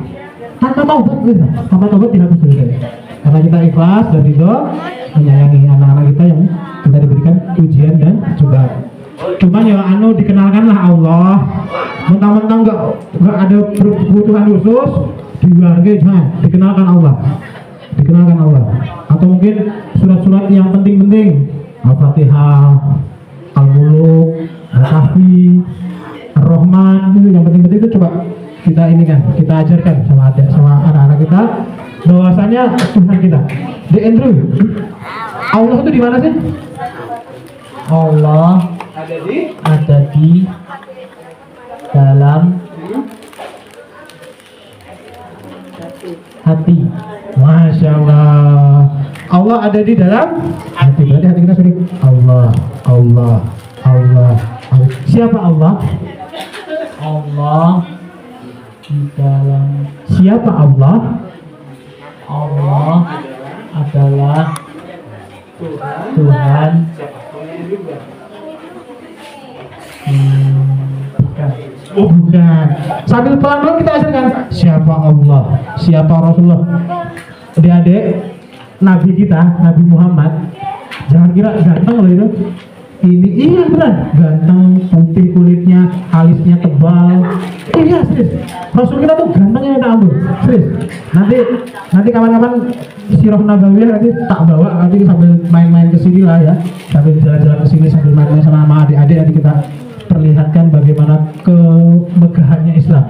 taubat dihapus dosanya. Karena kita ikhlas dan ridho menyayangi anak-anak kita yang kita diberikan ujian dan cobaan. Cuman ya dikenalkanlah Allah. Mentang-mentang nggak ada kebutuhan khusus di warga, dikenalkan Allah. Atau mungkin surat-surat yang penting-penting, Al-Fatihah, Al-Muluk, Al-Kahfi, Ar-Rahman, itu yang penting-penting itu coba kita ini kan, kita ajarkan sama anak-anak kita bahwasanya Tuhan kita. Di Andrew, Allah itu di mana sih? Allah ada di dalam hati. Masya Allah. Allah ada di dalam hati. Berarti hati kita sering Allah. Siapa Allah? Allah di dalam. Siapa Allah? Allah adalah Tuhan. Oh bukan. Sambil pelan-pelan kita ajarkan siapa Allah, siapa Rasulullah. Adik-adik, Nabi kita, Nabi Muhammad, jangan kira ganteng loh itu. Ini iya beneran, ganteng, putih kulitnya, alisnya tebal. Iya serius. Rasul kita tuh gantengnya minta ampun. Serius. Nanti kapan-kapan Sirah Nabawiyah nanti tak bawa, nanti sambil main-main ke sini lah ya, sambil jalan-jalan ke sini sambil main-main sama adik-adik, nanti kita perlihatkan bagaimana kemegahannya Islam,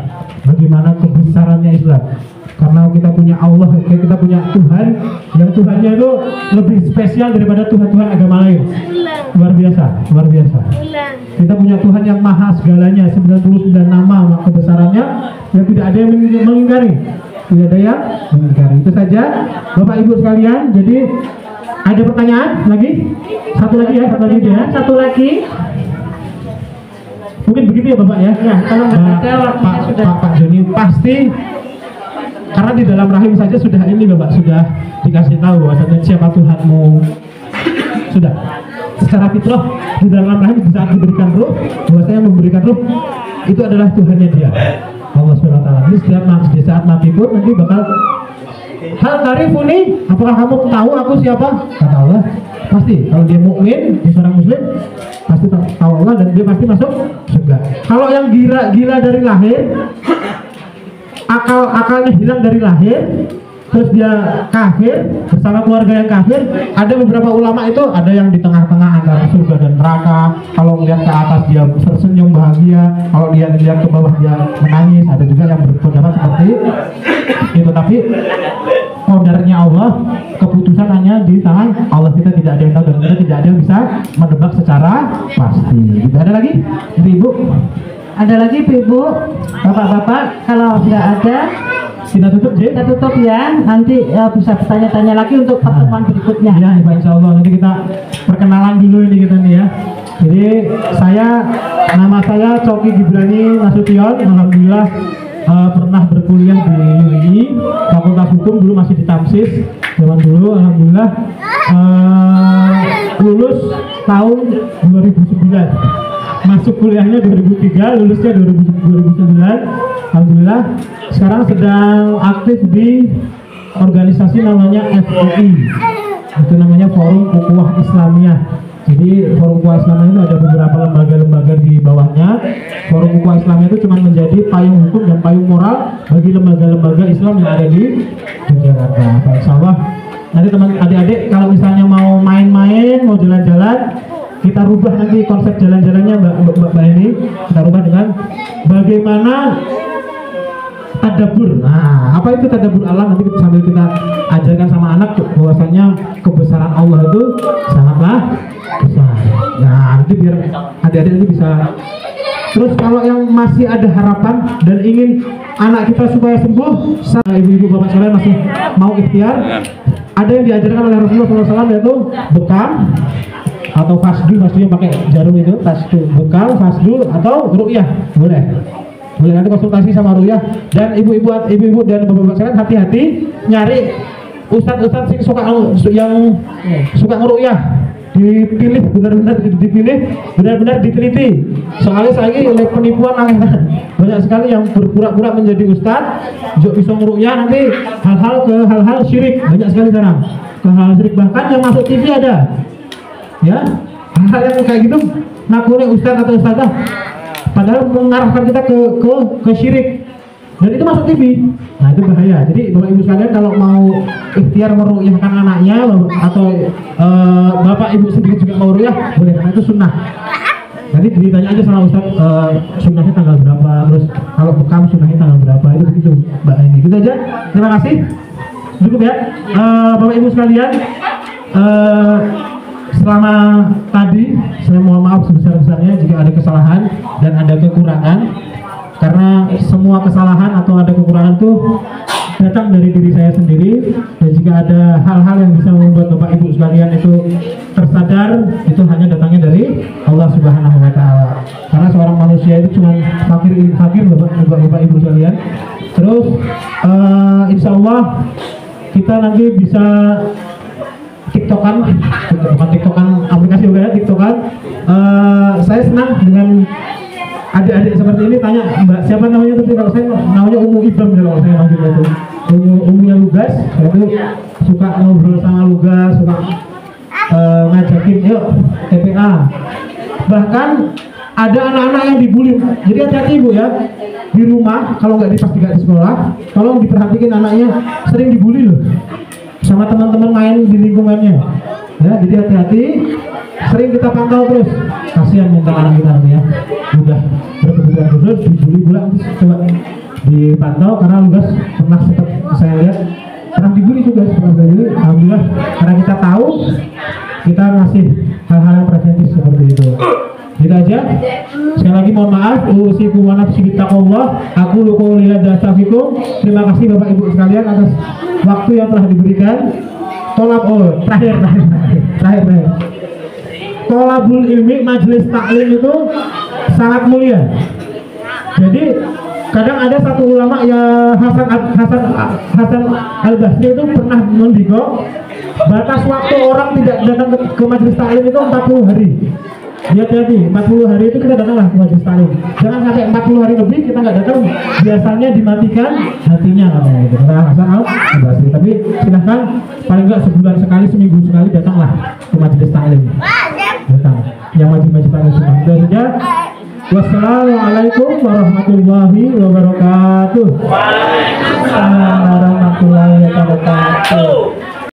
bagaimana kebesarannya Islam. Karena kita punya Allah, kita punya Tuhan yang Tuhannya itu lebih spesial daripada Tuhan-Tuhan agama lain. Luar biasa. Kita punya Tuhan yang maha segalanya, 99 nama kebesarannya yang tidak ada yang mengingkari. Tidak ada yang mengingkari. Itu saja Bapak Ibu sekalian. Jadi ada pertanyaan lagi? Satu lagi. Mungkin begitu ya Bapak ya. Kalau Pak Joni pasti, karena di dalam rahim saja sudah ini Bapak, sudah dikasih tahu bahwasanya siapa Tuhanmu. Sudah secara fitrah di dalam rahim bisa diberikan ruh, bahwasanya memberikan ruh itu adalah Tuhannya dia, Allah SWT. Ini di saat mati pun nanti bakal hal tarifuni, apakah kamu tahu aku siapa? Kata Allah, pasti. Kalau dia mukmin, dia seorang muslim, pasti tahu Allah dan dia pasti masuk surga. Kalau yang gila dari lahir, akalnya hilang dari lahir, terus dia kafir bersama keluarga yang kafir. Ada beberapa ulama itu ada yang di tengah-tengah antara surga dan neraka. Kalau melihat ke atas dia tersenyum bahagia, kalau dia melihat ke bawah dia menangis. Ada juga yang berpendapat seperti itu. Tapi kodarnya Allah, keputusan hanya di tangan Allah. Kita tidak ada yang tahu dan kita tidak ada yang bisa menebak secara pasti. Tidak ada lagi, Ibu? Ada lagi Ibu? Bapak-bapak, kalau nggak ada kita tutup ya. Nanti bisa bertanya-tanya lagi untuk pertemuan berikutnya. Ya, insya Allah nanti kita perkenalan dulu ini kita nih ya. Jadi nama saya Coki Gibrani Nasution. Alhamdulillah pernah berkuliah di UI Fakultas Hukum, dulu masih di Tamsis zaman dulu. Alhamdulillah lulus tahun 2009. masuk kuliahnya 2003, lulusnya 2009. Alhamdulillah sekarang sedang aktif di organisasi namanya FUI. Itu namanya Forum Ukhuwah Islamiyah. Jadi Forum Ukhuwah Islamiyah itu ada beberapa lembaga-lembaga di bawahnya. Forum Ukhuwah Islamiyah itu cuma menjadi payung hukum dan payung moral bagi lembaga-lembaga Islam yang ada di Jakarta. Insyaallah nanti teman adik-adik kalau misalnya mau main-main, mau jalan-jalan, kita rubah nanti konsep jalan-jalannya Mbak ini. Kita rubah dengan bagaimana tadabbur. Nah, apa itu tadabbur alam? Nanti sambil kita ajarkan sama anak bahwasanya kebesaran Allah itu sangatlah besar. Nah, nanti biar adik-adik itu bisa. Terus kalau yang masih ada harapan dan ingin anak kita supaya sembuh, ibu-ibu bapak sekalian masih mau ikhtiar. Ada yang diajarkan oleh Rasulullah SAW yaitu bekam atau fasdu yang pakai jarum itu, bekam, fasdu atau ruqyah boleh nanti konsultasi sama ruqyah. Dan ibu-ibu dan bapak-bapak sekalian hati-hati nyari ustadz-ustadz yang suka ngeruqyah, dipilih benar-benar diteliti. Soalnya saya ini oleh penipuan banyak sekali yang berpura-pura menjadi ustadz, bisa ngeruqyah nanti hal-hal syirik, banyak sekali sekarang hal-hal syirik, bahkan yang masuk TV ada ya hal yang kayak gitu ngakunya ustadz atau ustadzah padahal mengarahkan kita ke syirik, dan itu masuk TV. Nah itu bahaya. Jadi bapak ibu sekalian kalau mau ikhtiar meruqyahkan anaknya atau bapak ibu sendiri juga mau ruqyah boleh, karena itu sunnah. Nanti ditanya aja sama ustaz sunnahnya tanggal berapa, terus kalau bekam sunnahnya tanggal berapa, itu begitu mbak ini. Gitu aja. Terima kasih. Cukup ya bapak ibu sekalian. Selama tadi saya mohon maaf sebesar-besarnya jika ada kesalahan dan ada kekurangan, karena semua kesalahan atau ada kekurangan itu datang dari diri saya sendiri, dan jika ada hal-hal yang bisa membuat bapak ibu sekalian itu tersadar, itu hanya datangnya dari Allah Subhanahu wa Ta'ala. Karena seorang manusia itu cuma fakir bapak ibu sekalian. Terus insya Allah kita nanti bisa bukan TikTokan aplikasi juga ya, TikTokan. Saya senang dengan adik-adik seperti ini. Tanya mbak siapa namanya tadi, kalau saya namanya Umu Ibram kalau saya manggilnya itu Umunya Lugas. Saya itu suka ngobrol sama Lugas, suka ngajakin yuk TPA. Bahkan ada anak-anak yang dibully. Jadi hati-hati ibu ya, di rumah kalau nggak di sekolah, tolong diperhatikan anaknya sering dibully loh sama teman-teman main di lingkungannya ya. Jadi hati-hati, sering kita pantau terus. Kasihan mental anak kita ya, udah berkebutuhan khusus dibully pula, coba dipantau. Karena Lugas pernah sempat saya lihat pernah dibully juga. Jadi alhamdulillah karena kita tahu, kita ngasih hal-hal yang preventif seperti itu. Gitu aja. Sekali lagi mohon maaf, usikum wa nafsi bittaqwallah. Aku qouli hadza astaghfirukum. Terima kasih Bapak Ibu sekalian atas waktu yang telah diberikan. Terakhir. Tolabul ilmi, majelis taklim itu sangat mulia. Jadi kadang ada satu ulama ya, Hasan Al-Basri itu pernah mendikok batas waktu orang tidak datang ke majelis taklim itu 40 hari. Hati-hati, 40 hari itu kita datanglah ke majelis taklim. Jangan sampai 40 hari lebih kita nggak datang, biasanya dimatikan hatinya katanya gitu. Kata Hasan Al-Basri. Tapi silahkan paling nggak sebulan sekali, seminggu sekali datanglah ke majelis taklim. Datang yang majelis taklim semua. Itu saja. Wassalamualaikum warahmatullahi wabarakatuh.